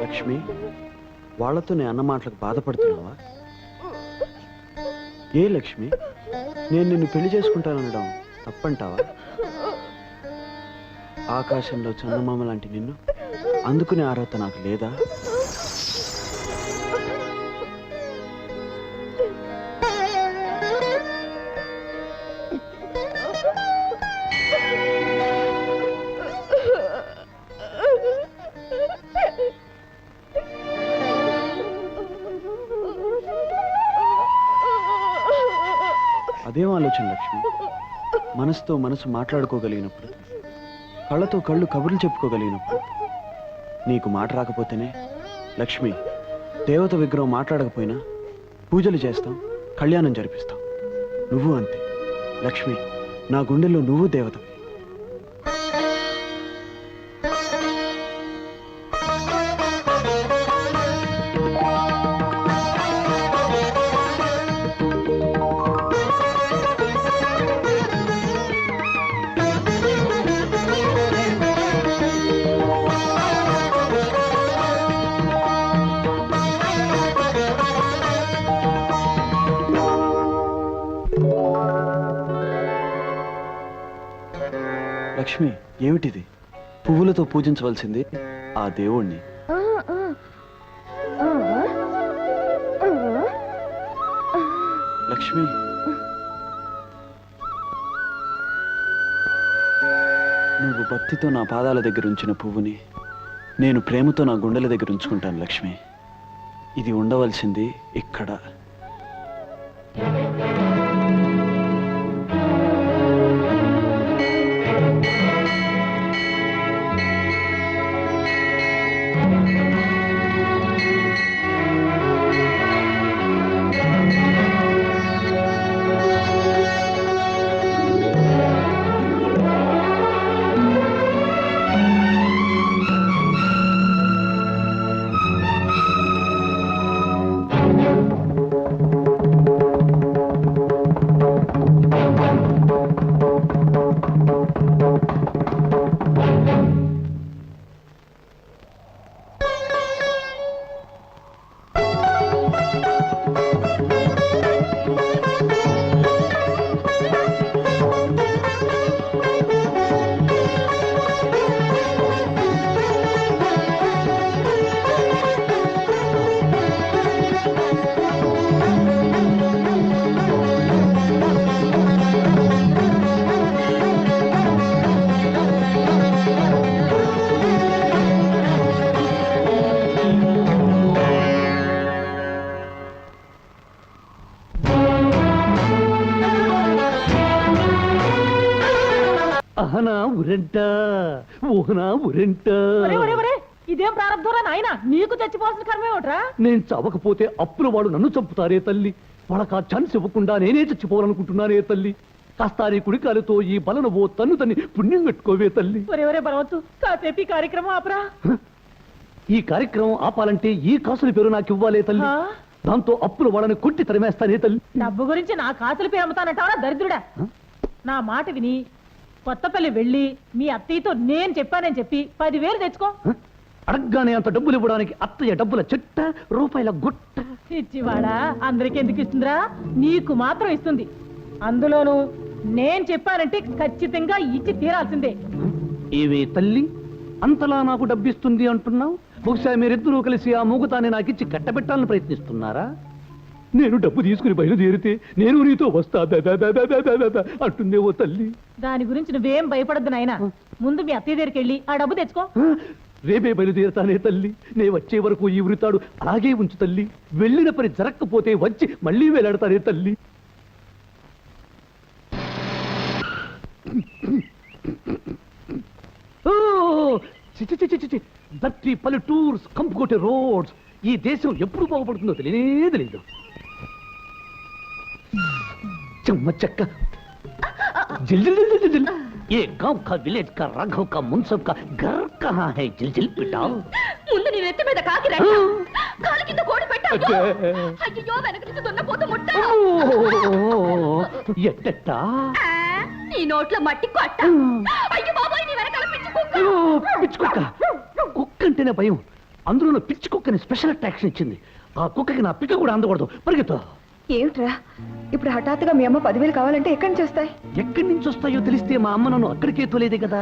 లక్ష్మి, వాళ్ళతో నేను అన్న మాటలకు బాధపడుతున్నావా? ఏ లక్ష్మి, నేను నిన్ను పెళ్లి చేసుకుంటాననడం తప్పంటావా? ఆకాశంలో చందమామ లాంటి నిన్ను అందుకునే అర్హత నాకు లేదా? అదేం ఆలోచన లక్ష్మి? మనసుతో మనసు మాట్లాడుకోగలిగినప్పుడు, కళ్ళతో కళ్ళు కబుర్లు చెప్పుకోగలిగినప్పుడు. నీకు మాట రాకపోతేనే లక్ష్మి, దేవత విగ్రహం మాట్లాడకపోయినా పూజలు చేస్తాం, కళ్యాణం జరిపిస్తాం. నువ్వు అంతే లక్ష్మి, నా గుండెల్లో నువ్వు దేవతవి. లక్ష్మి, ఏమిటిది? పువ్వులతో పూజించవలసింది ఆ దేవుణ్ణి. లక్ష్మి, నువ్వు భక్తితో నా పాదాల దగ్గర ఉంచిన పువ్వుని నేను ప్రేమతో నా గుండెల దగ్గర ఉంచుకుంటాను లక్ష్మి. ఇది ఉండవలసింది ఇక్కడ. అహనా ఉరెంట ఊహనా ఉరెంట. ఇదేం ప్రారంభంరా నాయన, నీకు చచ్చిపోవాల్సిన కర్మే ఒకట్రా. నేను చవకపోతే అప్పుల వాడు నన్ను చంపుతారే తల్లి. వాళ్ళకి ఆ ఛాన్స్ ఇవ్వకుండా నేనే చచ్చిపోవాలనుకుంటున్నానే తల్లి. కాస్త నీ కుడికాలతో ఈ బలను ఓ తన్ను తన్ని పుణ్యం కట్టుకోవే తల్లి. ఒరే బలవంతు, కాసేపు ఈ కార్యక్రమం ఆపరా. ఈ కార్యక్రమం ఆపాలంటే ఈ కాసుల పేరు నాకు ఇవ్వాలే తల్లి. దాంతో అప్పుల వాళ్ళని కొట్టి తరిమేస్తానే తల్లి. డబ్బు గురించి నా కాసుల పేరు అమ్ముతానంటావరా దరిద్రుడా. నా మాట విని కొత్తపల్లి వెళ్ళి మీ అత్తయ్యతో నేను చెప్పానని చెప్పి 10,000 తెచ్చుకో. అడగ్గానే అంత డబ్బులు ఇవ్వడానికి అత్తయ్య డబ్బుల చెట్ట, రూపాయల గుట్ట. ఇచ్చివాడా అందరికి ఎందుకు ఇస్తుందిరా, నీకు మాత్రం ఇస్తుంది. అందులోను నేను చెప్పానంటే ఖచ్చితంగా ఇచ్చి తీరాల్సిందే. ఏవే తల్లి, అంతలా నాకు డబ్బిస్తుంది అంటున్నావు? బహుశా మీరిద్దరూ కలిసి ఆ మూగతాన్ని నాకిచ్చి కట్టబెట్టాలని ప్రయత్నిస్తున్నారా? నేను డబ్బు తీసుకుని బయలుదేరితే నేను నీతో వస్తా అంటుందే ఓ తల్లి. దాని గురించి నువ్వేం భయపడద్దు నాయనా. ముందు మీ అత్తయ్య దగ్గరికి వెళ్ళి ఆ డబ్బు తెచ్చుకో. రేపే బయలుదేరుతానే తల్లి. నే వచ్చే వరకు ఈ ఉరితాడు అలాగే ఉంచు తల్లి. వెళ్ళిన పని జరగకపోతే వచ్చి మళ్ళీ వేలాడతానే తల్లి. దట్టి పల్లెటూర్స్ కంపుకోటే రోడ్స్. ఈ దేశం ఎప్పుడు బాగుపడుతుందో తెలియనే తెలియదు. चम्मा चक्का जिल जिल जिल जिल जिल। ये गांव का विलेज का राघव का मुंसब का घर कहाँ है? जिल जिल पिटाओ। ముందు నీ నెత్తి మీద కాకి రండి, కాలు కింద కోడి పెట్టావు. అయ్యో వెనక నుంచి దున్నపోతు ముట్ట. ఎట్టట్టా? నీ నోట్లో మట్టి కొట్ట. అయ్యో బాబాయ్, నీ వెనకాల పిచ్చి కుక్క. పిచ్చి కుక్క. కుక్క అంటేనే భయం. అందులో పిచ్చి కుక్కని స్పెషల్ అట్రాక్షన్ ఇచ్చింది. ఆ కుక్కకి నా పిక్క కూడా అందకూడదు. పరిగెత్తు. ఏమిట్రా ఇప్పుడు హఠాత్తుగా మీ అమ్మ 10,000 కావాలంటే ఎక్కడి నుంచి వస్తాయి? ఎక్కడి నుంచి వస్తాయో తెలిస్తే మా అమ్మ నన్ను అక్కడికే తోలేదే కదా.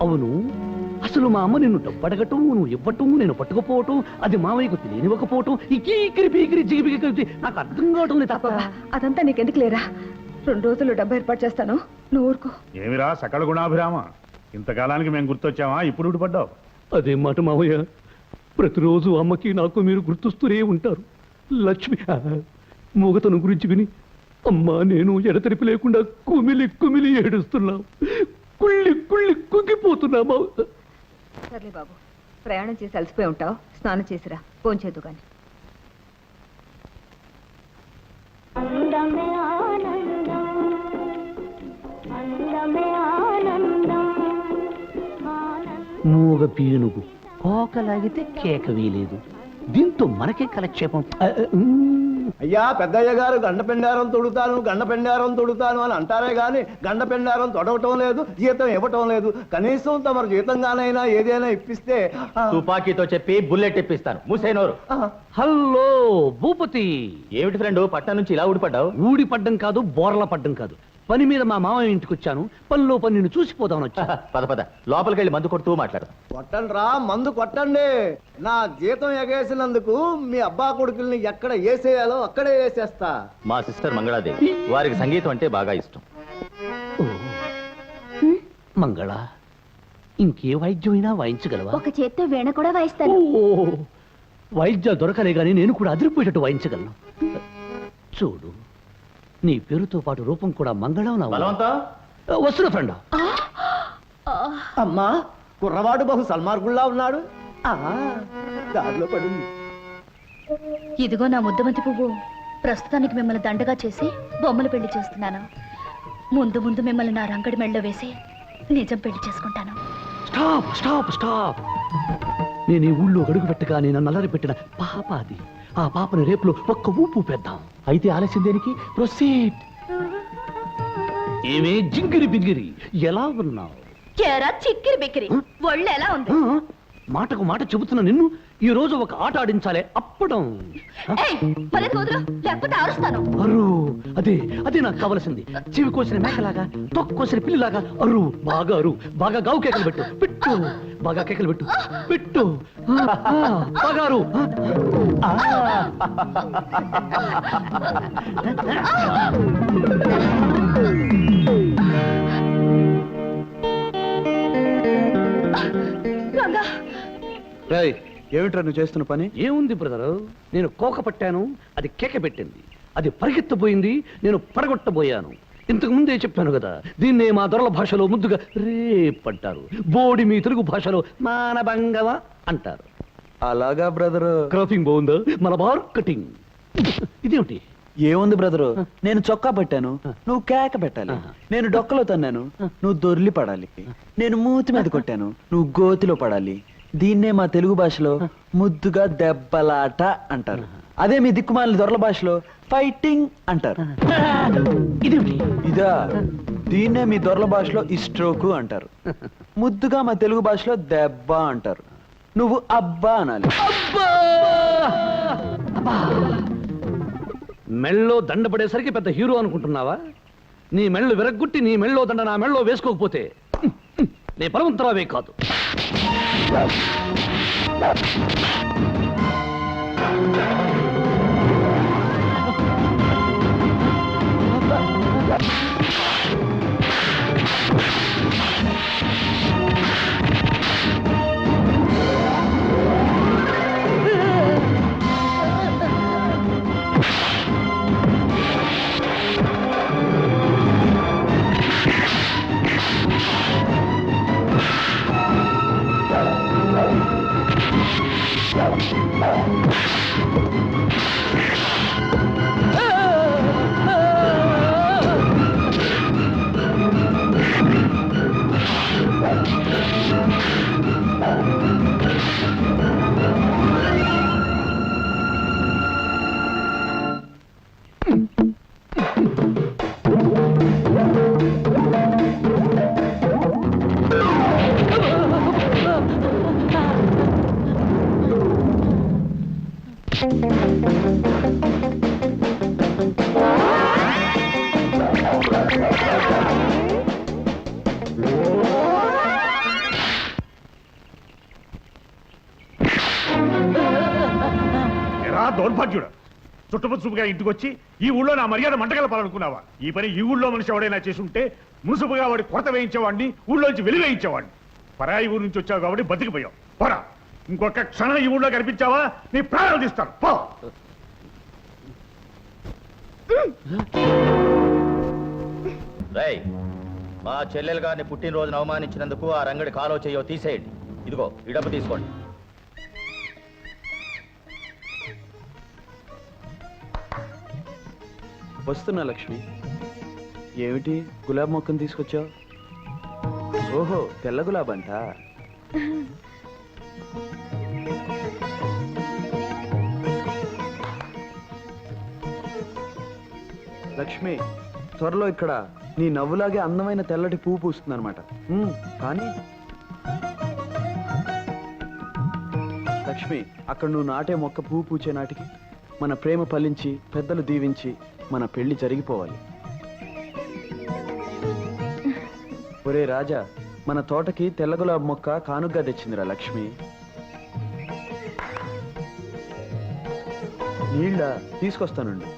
అవును, అసలు మా అమ్మ నిన్ను డబ్బు అడగటం, నువ్వు ఇవ్వటం, నేను పట్టుకుపోవటం, అది మావయ్యకు తెలియనివ్వకపోవటం, ఈకిరి పీకిరి జిగిపిగి కలిపి నాకు అర్థం కావటం లేదు. తప్ప అదంతా నీకెందుకు లేరా? 2 రోజుల్లో డబ్బు ఏర్పాటు చేస్తాను, నువ్వు ఊరుకో. ఏమిరా సకల గుణాభిరామ, ఇంతకాలానికి మేము గుర్తొచ్చామా? ఇప్పుడు ఊడిపడ్డావు. అదే మాట మావయ్య, ప్రతిరోజు అమ్మకి నాకు మీరు గుర్తొస్తూనే ఉంటారు. లక్ష్మి మూగతను గురించి విని అమ్మా నేను ఎడతెరిపి లేకుండా కుమిలి కుమిలి ఏడుస్తున్నావు. కుళ్ళి కుళ్ళి కుంగిపోతున్నామా. సర్లే బాబు, ప్రయాణం చేసి అలసిపోయి ఉంటావు, స్నానం చేసిరా, ఫోన్ చేద్దు కానీ. మూగ పీనుగు కోకలాగితే కేక వీలేదు. దీంతో మనకే కలక్షేపం. అయ్యా పెద్దయ్య గారు గండపెండారం తొడుతాను అని అంటారే గాని గండపెండారం తొడవటం లేదు, జీతం ఇవ్వటం లేదు. కనీసం తమరు జీతంగానైనా ఏదైనా ఇప్పిస్తే. తుపాకీతో చెప్పి బుల్లెట్ ఇప్పిస్తాను. మూసేనోరు. హలో భూపతి. ఏమిటి ఫ్రెండ్, పట్నం నుంచి ఇలా ఊడిపడ్డావు? ఊడిపడ్డం కాదు, బోర్ల పడ్డం కాదు. పని మీద మా మామయ్య ఇంటికి వచ్చాను. పనిలో పని నిన్ను చూసిపోదామని వచ్చా. పద పద లోపలికి వెళ్ళి మందు కొడుతూ మాట్లాడు. కొట్టండి రా, మందు కొట్టండి. నా జీతం ఎగేసినందుకు మీ అబ్బా కొడుకుల్ని ఎక్కడ వేసేయాలో అక్కడే వేసేస్తా. మా సిస్టర్ మంగళాదేవి, వారికి సంగీతం అంటే బాగా ఇష్టం. మంగళ, ఇంకే వాయిద్యమైనా వాయించగలవా? ఒక చేత్తో వీణ కూడా వాయిస్తాను. ఓ, వాయిద్యాలు దొరకలే గాని నేను కూడా అదిరిపోయేటట్టు వాయించగలను. చూడు, నీ పేరుతో పాటు రూపం కూడా మంగళం. వస్తున్నా ఫ్రెండ్. అమ్మా, కుర్రవాడు బహు సల్మార్గుల్లా ఉన్నాడు. దారిలో పడింది. ఇదిగో నా ముద్దమంతి పువ్వు. ప్రస్తుతానికి మిమ్మల్ని దండగా చేసి బొమ్మలు పెళ్లి చేస్తున్నాను. ముందు ముందు మిమ్మల్ని నా రంగడి మెళ్ళలో వేసి నిజం పెళ్లి చేసుకుంటాను. Stop stop stop. నేను ఈ ఊళ్ళో అడుగు పెట్టగా నేను నల్లరి పెట్టిన పాప అది. ఆ పాపని రేపులో ఒక్క ఊపు పెద్దాం. అయితే ఆలస్యం దేనికి? ప్రొసీడ్. ఏమే జింగిరి బింగిరి, ఎలా ఉన్నావు? కేరా చిక్కిరి బిక్కిరి, ఒళ్ళు ఎలా ఉంది? మాటకు మాట చెబుతున్నా నిన్ను. ఈ రోజు ఒక ఆట ఆడించాలే, అప్పడం. మళ్ళీ కుదురు, లేకపోతే అరుస్తాను. అరు, అదే అదే నాకు కావలసింది. చెవి కోసిన మేకలాగా, తొక్కు కోసిన పిల్లిలాగా అరు, బాగా అరు, బాగా గావు కేకలు పెట్టు, పెట్టు, బాగా కేకలు పెట్టు, పెట్టు, బాగా అరు. రంగా, రేయ్, ఏమిట్రా నువ్వు చేస్తున్న పని? ఏముంది బ్రదరు, నేను కోక పట్టాను, అది కేక పెట్టింది. అది పరిగెత్తబోయింది, నేను పడగొట్టబోయాను. ఇంతకు ముందే చెప్పాను కదా, దీన్నే మా దొరల భాషలో ముద్దుగా రేప్ అంటారు. బోడి మీ తెలుగు భాషలో మానభంగవ అంటారు. అలాగా బ్రదరు. క్రాపింగ్ బాగుందా? మన మార్కెటింగ్. ఇదేమిటి? ఏముంది బ్రదరు, నేను చొక్కా పట్టాను, నువ్వు కేక పెట్టాలి. నేను డొక్కలో తన్నాను, నువ్వు దొర్లి పడాలి. నేను మూతి మీద కొట్టాను, నువ్వు గోతిలో పడాలి. దీన్నే మా తెలుగు భాషలో ముద్దుగా దెబ్బలాట అంటారు. అదే మీ దిక్కుమాలిన దొరల భాషలో ఫైటింగ్ అంటారు. ఇదేమిటి? ఇదా, దీన్నే మీ దొరల భాషలో ఇస్ట్రోకు అంటారు. ముద్దుగా మా తెలుగు భాషలో దెబ్బ అంటారు. నువ్వు అబ్బా అనాలి. మెళ్ళో దండ పడేసరికి పెద్ద హీరో అనుకుంటున్నావా? నీ మెళ్ళు విరగ్గొట్టి నీ మెళ్ళో దండ నా మెళ్ళో వేసుకోకపోతే నీ పరమంతరావే కాదు. దౌర్భాగ్యుడు, చుట్టుపచ్చుగా ఇంటికి వచ్చి ఈ ఊళ్ళో నా మర్యాద మంటగలపాలనుకున్నావా? ఈ పని ఈ ఊళ్ళో మనిషి ఎవడైనా చేసుంటే మున్సిపుగా వాడి కొరత వేయించేవాడిని, ఊళ్ళోంచి వెలివేయించేవాడిని. పరాయి ఊరు నుంచి వచ్చావు కాబట్టి బతికిపోయావు. పోరా, ఇంకొక క్షణం ఈ ఊళ్ళో కనిపించావా నీ ప్రాణాలు తీస్తాను. పో. మా చెల్లెలు గారిని పుట్టినరోజున అవమానించినందుకు ఆ రంగడి కాలో చేయో తీసేయండి. ఇదిగో ఈ డబ్బు తీసుకోండి. వస్తున్నా లక్ష్మి. ఏమిటి గులాబ్ మొక్కను తీసుకొచ్చావు? ఓహో, తెల్ల గులాబ్ అంట. లక్ష్మి, త్వరలో ఇక్కడ నీ నవ్వులాగే అందమైన తెల్లటి పువ్వు పూస్తుంది అనమాట. కానీ లక్ష్మి, అక్కడ నువ్వు నాటే మొక్క పువ్వు పూచే నాటికి మన ప్రేమ ఫలించి పెద్దలు దీవించి మన పెళ్లి జరిగిపోవాలి. ఒరే రాజా, మన తోటకి తెల్ల గులాబీ మొక్క కానుగ్గా తెచ్చిందిరా లక్ష్మి. నీళ్ళ తీసుకొస్తానండి.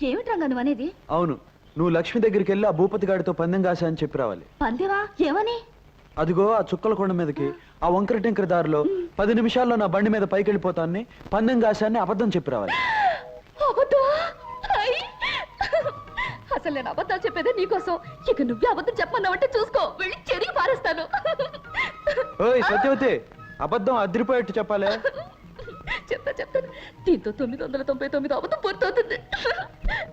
ఏమిటి రంగా నువ్వు అనేది? అవును, నువ్వు లక్ష్మి దగ్గరికి వెళ్ళి ఆ భూపతి గాడితో పందెం కాసా అని చెప్పి రావాలి. పందేవా? ఏమని? అదిగో ఆ చుక్కల కొండ మీదకి ఆ వంకర టెంకర దారిలో 10 నిమిషాల్లో నా బండి మీద పైకి వెళ్ళిపోతాన్ని, పందెం కాశాన్ని అబద్ధం చెప్పి రావాలి. అసలు నేను అబద్ధాలు చెప్పేదే నీకోసం. ఇక నువ్వే అబద్ధం చెప్పమన్నావంటే చూసుకో, వెళ్ళి చెరిగి పారేస్తాను. ఓయ్ సత్యవతి, అబద్ధం అదిరిపోయేట్టు చెప్పాలి. చెప్తాను. దీంతో 999 అబద్ధం పూర్తవుతుంది.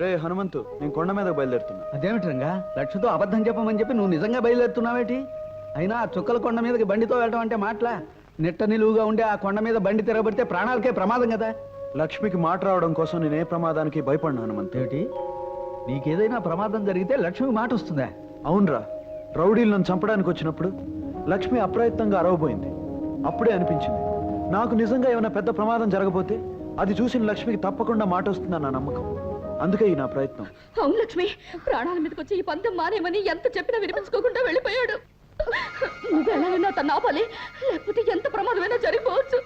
రే హనుమంతు, నేను కొండ మీద బయలుదేరుతున్నా. అదేమిటి రంగా, లక్ష్మితో అబద్ధం చెప్పమని చెప్పి నువ్వు నిజంగా బయలుదేరుతున్నావేటి? అయినా ఆ చుక్కల కొండ మీదకి బండితో వెళ్ళడం అంటే మాటలా? నిట్ట నిలువుగా ఉండే ఆ కొండ మీద బండి తిరగబడితే ప్రాణాలకే ప్రమాదం కదా. లక్ష్మికి మాట రావడం కోసం నేనే ప్రమాదానికి భయపడినా హనుమంతు. ఏమిటి, నీకేదైనా ప్రమాదం జరిగితే లక్ష్మి మాట వస్తుందా? అవునరా, రౌడీలు నన్ను చంపడానికి వచ్చినప్పుడు లక్ష్మి అప్రయత్నంగా అరవబోయింది. అప్పుడే అనిపించింది నాకు నిజంగా ఏమైనా పెద్ద ప్రమాదం జరగబోతే అది చూసిన లక్ష్మికి తప్పకుండా మాట వస్తుందని నా నమ్మకం. అందుకే ఈ నా ప్రయత్నం. అవును లక్ష్మి, ప్రాణాల మీదకి వచ్చి ఈ పందెం మానేమని ఎంత చెప్పినా వినిపించుకోకుండా వెళ్ళిపోయాడు. నువ్వు ఎలాగైనా తను ఆపాలి, లేకపోతే ఎంత ప్రమాదమైనా జరిగిపోవచ్చు.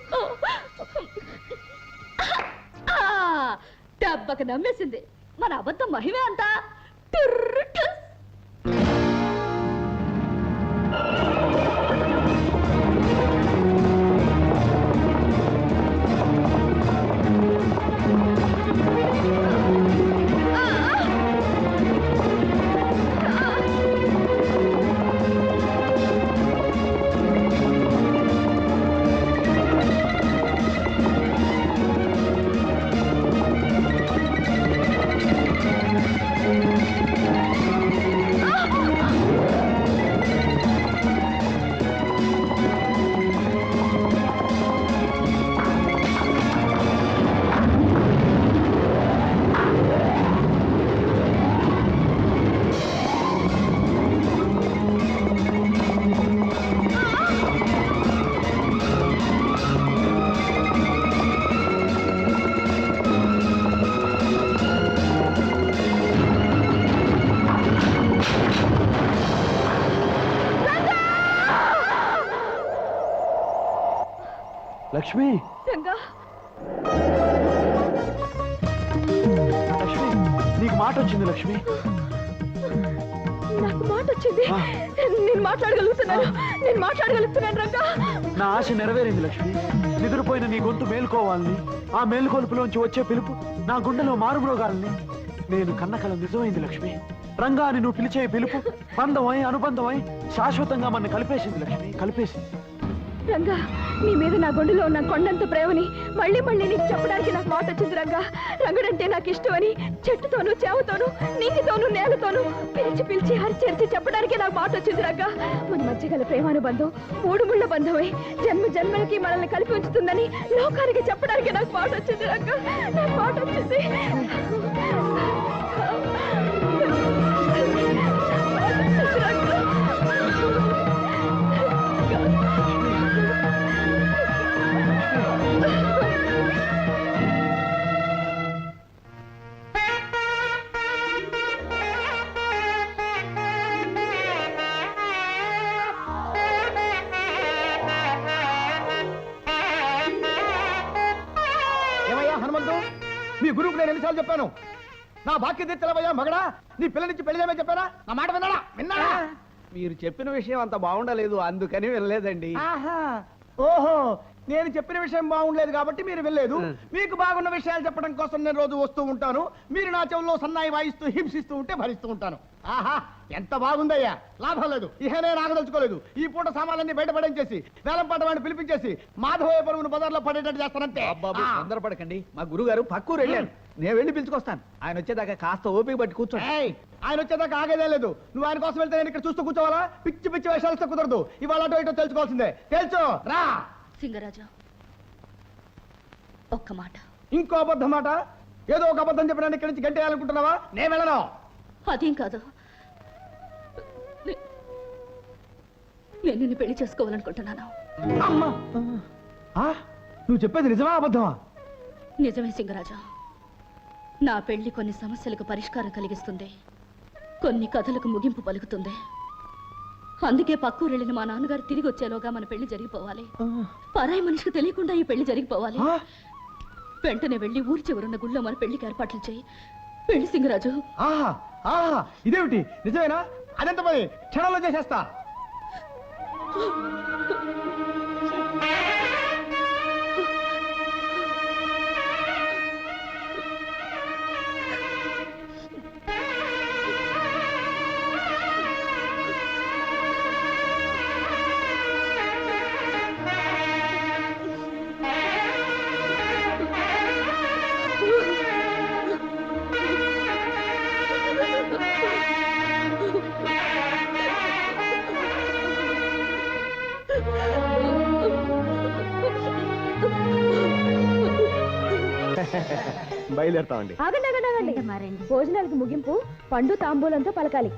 దెబ్బకి నమ్మేసింది. మన అబద్ధం మహిమే అంతా. లక్ష్మి, రంగా, లక్ష్మి, నీకు మాట వచ్చింది లక్ష్మి. నాకు మాట వచ్చింది. నేను మాట్లాడగలుగుతున్నాను రంగా. నా ఆశ నెరవేరింది లక్ష్మి. నిద్రపోయిన నీ గొంతు మేల్కోవాలని, ఆ మేల్కొలుపులోంచి వచ్చే పిలుపు నా గుండెలో మారుమ్రోగాలని నేను కన్న కల నిజమైంది లక్ష్మి. రంగా అని నువ్వు పిలిచే పిలుపు బంధమై అనుబంధమై శాశ్వతంగా మన కలిపేసింది లక్ష్మి, కలిపేసింది. రంగా, నీ మీద నా గుండెలో ఉన్న కొండంత ప్రేమని మళ్ళీ మళ్ళీ నీకు చెప్పడానికి నాకు మాట వచ్చింది రంగా. రంగడంటే నాకు ఇష్టమని చెట్టుతోనూ చేవతోనూ నీటితోనూ నేలతోనూ పిలిచి పిలిచి హరిచేర్చి చెప్పడానికి నాకు మాట వచ్చింది రంగా. మన మధ్య గల ప్రేమానుబంధం 3 ముళ్ళ బంధమై జన్మ జన్మలకి మనల్ని కలిపి ఉంచుతుందని లోకానికి చెప్పడానికి నాకు మాట వచ్చింది రంగా. నాకు మాట వచ్చింది. మీ గురువుకు నేను ఎన్నిసార్లు చెప్పాను నా బాక్య తీర్చలేవయ్యా మగడా నీ పిల్ల నుంచి పెళ్లి చేయమని చెప్పారా నా మాట విన్నాడా మీరు చెప్పిన విషయం అంత బాగుండలేదు అందుకని వెళ్ళలేదండి. ఓహో నేను చెప్పిన విషయం బాగుండలేదు కాబట్టి మీరు వెళ్ళలేదు. మీకు బాగున్న విషయాలు చెప్పడం కోసం నేను రోజు వస్తూ ఉంటాను. మీరు నా చెవుల్లో సన్నాయి వాయిస్తూ హింసిస్తూ ఉంటే భరిస్తూ ఉంటాను. ఆహా ఎంత బాగుందయ్యా. లాభం లేదు, ఇహ నేను ఆగదలుచుకోలేదు. ఈ పూట సామాన్లన్నీ బయటపడించేసి వేలం పాట వాడిని పిలిపించేసి మాధవయ్య పరుగును బజార్లో పడేటట్టు చేస్తానంటే. తొందరపడకండి, మా గురువు గారు పక్కూరు వెళ్ళాను, నేను వెళ్ళి పిలుచుకొస్తాను. ఆయన వచ్చేదాకా కాస్త ఓపిక పట్టి కూర్చోండి. ఆయన వచ్చేదాకా ఆగేదే లేదు. నువ్వు ఆయన కోసం వెళ్తే నేను ఇక్కడ చూస్తూ కూర్చోవాలా? పిచ్చి పిచ్చి వేషాలతో కుదరదు. ఇవాళ అటో ఇటో తెలుసుకోవాల్సిందే. తెలుసు రా. సింగరాజు, ఒక్క మాట. ఇంకో అబద్ధం మాట? ఏదో ఒక అబద్ధం చెప్పడానికి ఇక్కడి నుంచి గంటేయాలనుకుంటున్నావా? నేను వెళ్ళను. అదేం కాదు, నేను నిన్ను పెళ్లి చేసుకోవాలనుకుంటున్నాను. అమ్మా, నువ్వు చెప్పేది నిజమా అబద్ధమా? నిజమే సింగరాజు. నా పెళ్లి కొన్ని సమస్యలకు పరిష్కారం కలిగిస్తుంది, కొన్ని కథలకు ముగింపు పలుకుతుంది. అందుకే పక్కూరు వెళ్ళిన మా నాన్నగారు తిరిగి వచ్చేలోగా మన పెళ్లి జరిగిపోవాలి. పరాయి మనిషికి తెలియకుండా ఈ పెళ్లి జరిగిపోవాలి. వెంటనే వెళ్ళి ఊరి చివరున్న గుళ్ళో మన పెళ్లికి ఏర్పాట్లు చేయి. పెళ్లి సింగరాజు. ఆహా ఆహా, ఇదేమిటి నిజమేనా? అదెంత పని, క్షణంలో చేసేస్తా. బయలుదేరుతామండి. ఆగండి ఆగండి ఆగండి. భోజనాలకు ముగింపు పండు తాంబూలంతో పలకాలి.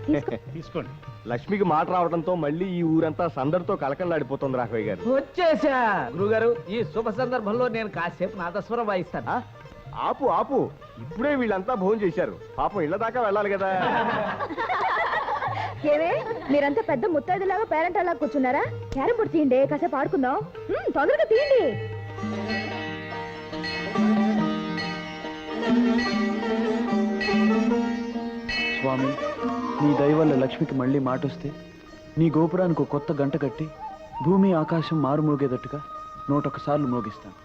తీసుకోండి. లక్ష్మికి మాట రావడంతో మళ్ళీ ఈ ఊరంతా సందడితో కలకలాడిపోతుంది రాఘవయ్య గారు. వచ్చేసా గురుగారు, ఈ శుభ సందర్భంలో నేను కాసేపు నాదస్వరం వాయిస్తాను. ఆపు ఆపు, ఇప్పుడే వీళ్ళంతా భోజనం చేశారు, పాపం ఇళ్ల దాకా వెళ్ళాలి కదా. ఏవే మీరంతా పెద్ద ముత్తైదులాగా పేరెంట్ అలా కూర్చున్నారా? క్యారం బోర్డు తీయండి, కాసేపు ఆడుకుందాం. తొందరగా తీయండి. స్వామి, నీ దయ వల్ల లక్ష్మికి మళ్ళీ మాట వస్తే నీ గోపురానికి ఒక కొత్త గంట కట్టి భూమి ఆకాశం మారుమోగేటట్టుగా 101 సార్లు మోగిస్తాను.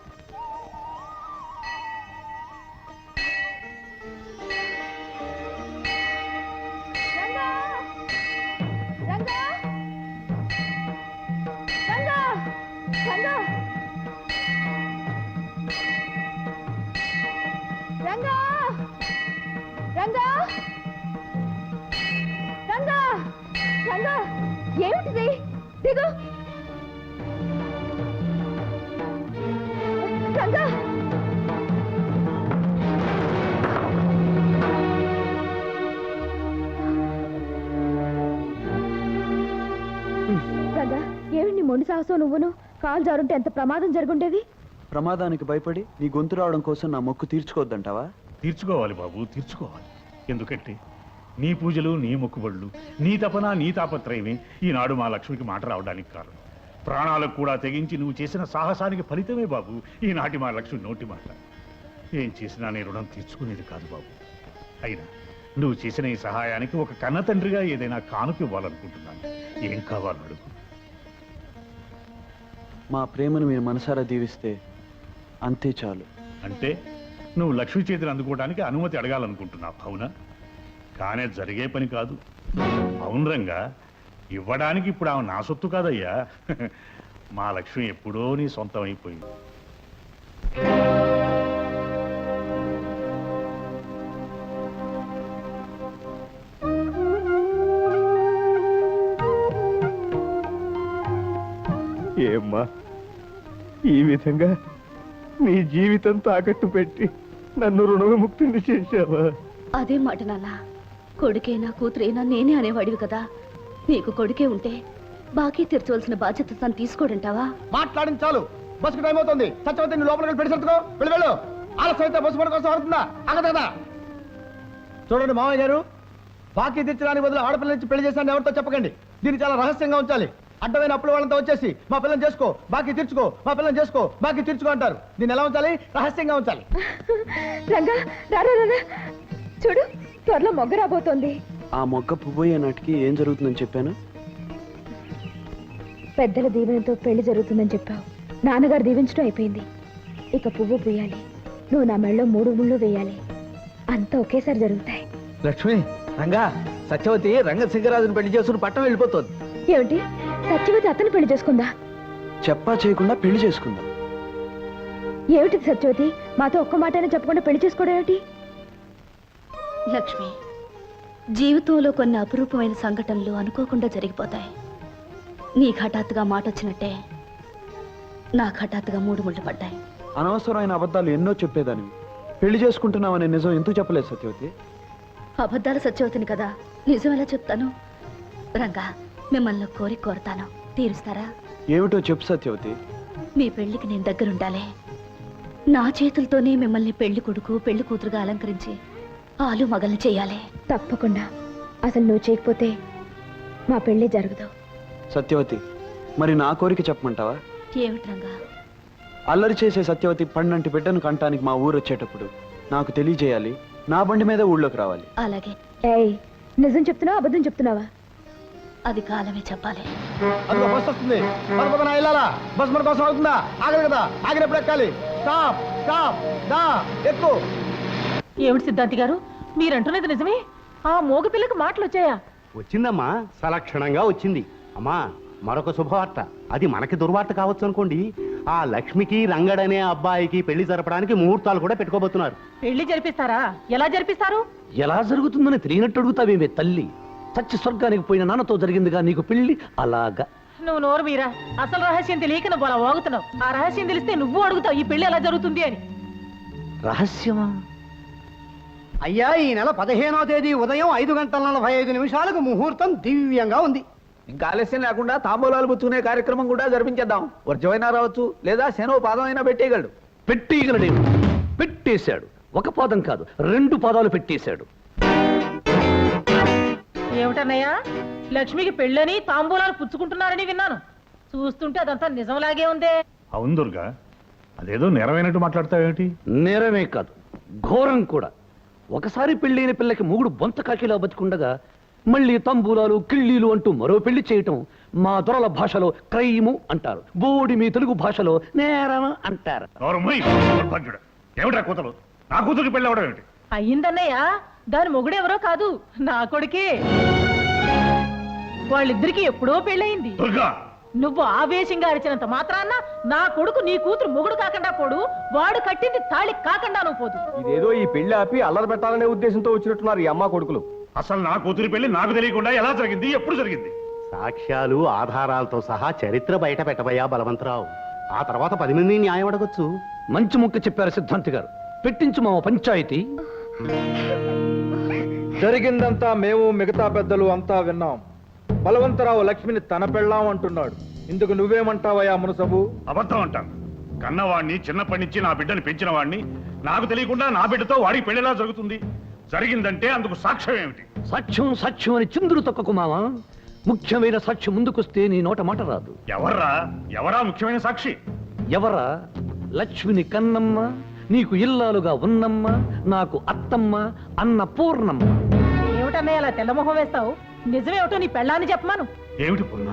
ఏమిటిది? దిగు రంగా. రంగా, ఏమిటి మొండి సాహసం నువ్వును? కాలు జారుంటే ఎంత ప్రమాదం జరుగుండేది. ప్రమాదానికి భయపడి నీ గొంతు రావడం కోసం నా మొక్కు తీర్చుకోవద్దంటావా? తీర్చుకోవాలి బాబు, తీర్చుకోవాలి. ఎందుకంటే నీ పూజలు, నీ మొక్కుబడులు, నీ తపన, నీ తాపత్రయమే ఈనాడు మా లక్ష్మికి మాట రావడానికి కారణం. ప్రాణాలకు కూడా తెగించి నువ్వు చేసిన సాహసానికి ఫలితమే బాబు ఈనాటి మా లక్ష్మి నోటి మాట. ఏం చేసినా నీ రుణం తీర్చుకునేది కాదు బాబు. అయినా నువ్వు చేసిన ఈ సహాయానికి ఒక కన్న తండ్రిగా ఏదైనా కానుక ఇవ్వాలనుకుంటున్నాను. ఏం కావాలో అడుగు. మా ప్రేమను మీరు మనసారా దీవిస్తే అంతే చాలు. అంటే నువ్వు లక్ష్మి చేతిని అందుకోవడానికి అనుమతి అడగాలనుకుంటున్నావు, అవునా? కానీ జరిగే పని కాదు. అవును రంగా, ఇవ్వడానికి ఇప్పుడు ఆమె నా సొత్తు కాదయ్యా. మా లక్ష్మి ఎప్పుడో నీ సొంతం అయిపోయింది. ఏమ్మా, ఈ విధంగా నీ జీవితం తాకట్టు పెట్టి నన్ను రుణవిముక్తిని చేశావా? అదే మాట నాన్న. కొడుకైనా కూతురైనా నేనే అనేవాడివి కదా. నీకు కొడుకే ఉంటే బాకీ తీర్చవలసిన బాధ్యత తను తీసుకోడంటావా? మాట్లాడింది చాలు, బస్సు టైం అవుతుంది. సత్యవతి నువ్వు లోపలికి పెట్టి సర్దుకో. వెళ్ళు వెళ్ళు. ఆలస్యం అయితే బస్సు పని కోసం అవుతుందా? ఆగదా? చూడండి మామయ్య గారు, బాకీ తీర్చడానికి బదులు ఆడపిల్ల నుంచి పెళ్లి చేశాను ఎవరితో చెప్పకండి. దీన్ని చాలా రహస్యంగా ఉంచాలి. అడ్డమైన అప్పుల వాళ్ళంతా వచ్చేసి మా పిల్లని చేసుకో బాకీ తీర్చుకో, మా పిల్లని చేసుకో బాకీ తీర్చుకో అంటారు. దీన్ని ఎలా ఉంచాలి? రహస్యంగా ఉంచాలి. రంగా రారా రారా, చూడు త్వరలో మొగ్గ రాబోతోంది. ఆ మొగ్గ పువ్వయ్యే నాటికి ఏం జరుగుతుందని చెప్పాను? పెద్దల దీవెనతో పెళ్లి జరుగుతుందని చెప్పావు. నాన్నగారు దీవించడం అయిపోయింది. ఇక పువ్వు పూయాలి, నువ్వు నా మెళ్ళలో 3 ముళ్ళు వేయాలి. అంతా ఒకేసారి జరుగుతాయి. లక్ష్మి, రంగా, సత్యవతి రంగసింగరాజును పెళ్లి చేసుకుని పట్టం వెళ్ళిపోతుంది. ఏమిటి, సత్యవతి అతను పెళ్లి చేసుకుందా? చెప్పా చేయకుండా పెళ్లి చేసుకుందాం. ఏమిటి సత్యవతి, మాతో ఒక్క మాటైనా చెప్పకుండా పెళ్లి చేసుకోవడం ఏమిటి? లక్ష్మి, జీవితంలో కొన్ని అపురూపమైన సంఘటనలు అనుకోకుండా జరిగిపోతాయి. నీకు హఠాత్తుగా మాట వచ్చినట్టే నాకు హఠాత్తుగా 3 ముళ్ళు పడ్డాయి. అనవసరమైన అబద్ధాలు ఎన్నో చెప్పేదాన్ని. పెళ్లి చేసుకుంటున్నామనే నిజం ఎందుకు చెప్పలేదు సత్యవతి? అబద్ధాల సత్యవతిని కదా, నిజం ఎలా చెప్తాను? రంగా, మిమ్మల్ని కోరుతాను, తీరుస్తారా? ఏమిటో చెప్పు సత్యవతి. మీ పెళ్లికి నేను దగ్గరుండాలి. నా చేతులతోనే మిమ్మల్ని పెళ్లి కొడుకు పెళ్లి కూతురుగా అలంకరించి ఆలు మగల్ని చేయాలి. తప్పకుండా. అసలు నువ్వు చేయకపోతే మా పెళ్లి జరగదు. సత్యవతి, మరి నా కోరిక చెప్పమంటావా? ఏమిటి రంగా? అల్లరి చేసే సత్యవతి పండంటి బిడ్డను కంటానికి మా ఊరు వచ్చేటప్పుడు నాకు తెలియజేయాలి. నా బండి మీద ఊళ్ళోకి రావాలి. అలాగే. ఏయ్, నిజం చెప్తున్నావా అబద్ధం చెప్తున్నావా? అది కాలమే చెప్పాలి. అదిగో బస్ వస్తుంది. పద వెళ్ళాలా? బస్ మన కోసం అవుతుందా? ఆగదు కదా, ఆగినప్పుడు ఎక్కాలి. స్టాప్ స్టాప్, దా ఎక్కు. ఏమిటి సిద్ధాంతి గారు, మీరంటున్నది నిజమే? ఆ మోగ పిల్లకి మాటలు వచ్చాయా? వచ్చిందమ్మా, సలక్షణంగా వచ్చింది. అమ్మా, మరొక శుభవార్త. అది మనకి దుర్వార్త కావచ్చు అనుకోండి. ఆ లక్ష్మికి రంగడనే అబ్బాయికి పెళ్లి జరపడానికి ముహూర్తాలు కూడా పెట్టుకోబోతున్నారు. పెళ్లి జరిపిస్తారా? ఎలా జరిపిస్తారు? ఎలా జరుగుతుందని తెలియనట్టు అడుగుతావేమే తల్లి? చచ్చి స్వర్గానికి పోయిన నాన్నతో జరిగిందిగా నీకు పెళ్లి. అలాగా నువ్వు నోరు మీరా, అసలు రహస్యం తెలియక నువ్వు అలా వాగుతున్నావు. ఆ రహస్యం తెలిస్తే నువ్వు అడుగుతావు ఈ పెళ్లి ఎలా జరుగుతుంది అని. రహస్యమా? అయ్యా, ఈ నెల 15వ తేదీ ఉదయం 5:45 ముహూర్తం దివ్యంగా ఉంది. ఇంకా ఆలస్యం లేకుండా తాంబూలాలు పుచ్చుకునే కార్యక్రమం కూడా జరిపించేద్దాం. వర్జమైనా రావచ్చు, లేదా శనో పాదం అయినా పెట్టేయగలడు. పెట్టేయగలడేమి? పెట్టేశాడు. ఒక పాదం కాదు, 2 పాదాలు పెట్టేశాడు. ఏమిటన్నయ్యా, లక్ష్మికి పెళ్ళని తాంబూలాలు పుచ్చుకుంటున్నారని విన్నాను. చూస్తుంటే అదంతా నిజంలాగే ఉందే. అవును దుర్గా, అదేదో నెరవేనట్టు మాట్లాడతావేమిటి? నేరమే కాదు, ఘోరం కూడా. ఒకసారి పెళ్ళైన పిల్లకి మూగుడు బొంత కాకిలా బతికుండగా మళ్ళీ తంబూలాలు కిళ్ళీలు అంటూ మరో పెళ్లి చేయటం మా దొరల భాషలో క్రైము అంటారు. బోడి మీ తెలుగు భాషలో నేరం అంటారు. ఏమిటా కూతురు? నా కూతురికి పెళ్ళి అవడం ఏమిటి? అయ్యిందన్నయ్య, దాని మొగుడెవరో కాదు, నా కొడుకే. వాళ్ళిద్దరికి ఎప్పుడో పెళ్ళయింది. నువ్వు ఆవేశంగా అరిచినంత మాత్రాన్న నా కొడుకు నీ కూతురు మొగుడు కాకుండా పోడు, వాడు కట్టింది తాళి కాకుండా నువ్వు పోదు. ఇదేదో ఈ పెళ్లి ఆపి అల్లరి పెట్టాలనే ఉద్దేశంతో వచ్చినట్టున్నారు ఈ అమ్మ కొడుకులు. అసలు నా కూతురి పెళ్లి నాకు తెలియకుండా ఎలా జరిగింది, ఎప్పుడు జరిగింది? సాక్ష్యాలు ఆధారాలతో సహా చరిత్ర బయట పెట్టబోయా బలవంతరావు. ఆ తర్వాత 10 మంది న్యాయం అడగొచ్చు. మంచి ముక్క చెప్పారు సిద్ధాంతి గారు. పెట్టించు మా పంచాయతీ. జరిగిందంతా మేము మిగతా పెద్దలు అంతా విన్నాం. బలవంతరావు లక్ష్మిని తన పెళ్ళాం అంటున్నాడు. ఇందుకు నువ్వేమంటావయ్యా మునసబు? అబద్ధం అంటాను. కన్నవాణ్ణి, చిన్నప్పటి నుంచి నా బిడ్డని పెంచిన వాణ్ణి, నాకు తెలియకుండా నా బిడ్డతో వాడికి పెళ్లిలా జరుగుతుంది. జరిగిందంటే అందుకు సాక్ష్యం ఏమిటి? సాక్ష్యం సాక్ష్యం అని చిందులు తొక్కకు మావా. ముఖ్యమైన సాక్ష్యం ముందుకొస్తే నీ నోట మాట రాదు. ఎవరా ముఖ్యమైన సాక్షి? ఎవరా? లక్ష్మిని కన్నమ్మ, నీకు ఇల్లాలుగా ఉన్నమ్మ, నాకు అత్తమ్మ, అన్న పూర్ణమ్మ. ఏమిటన్నయ్య అలా తెల్లమొహం వేస్తావు? నిజమేమిటో నీ పెళ్ళాన్ని చెప్పమాను. ఏమిటి పూర్ణ?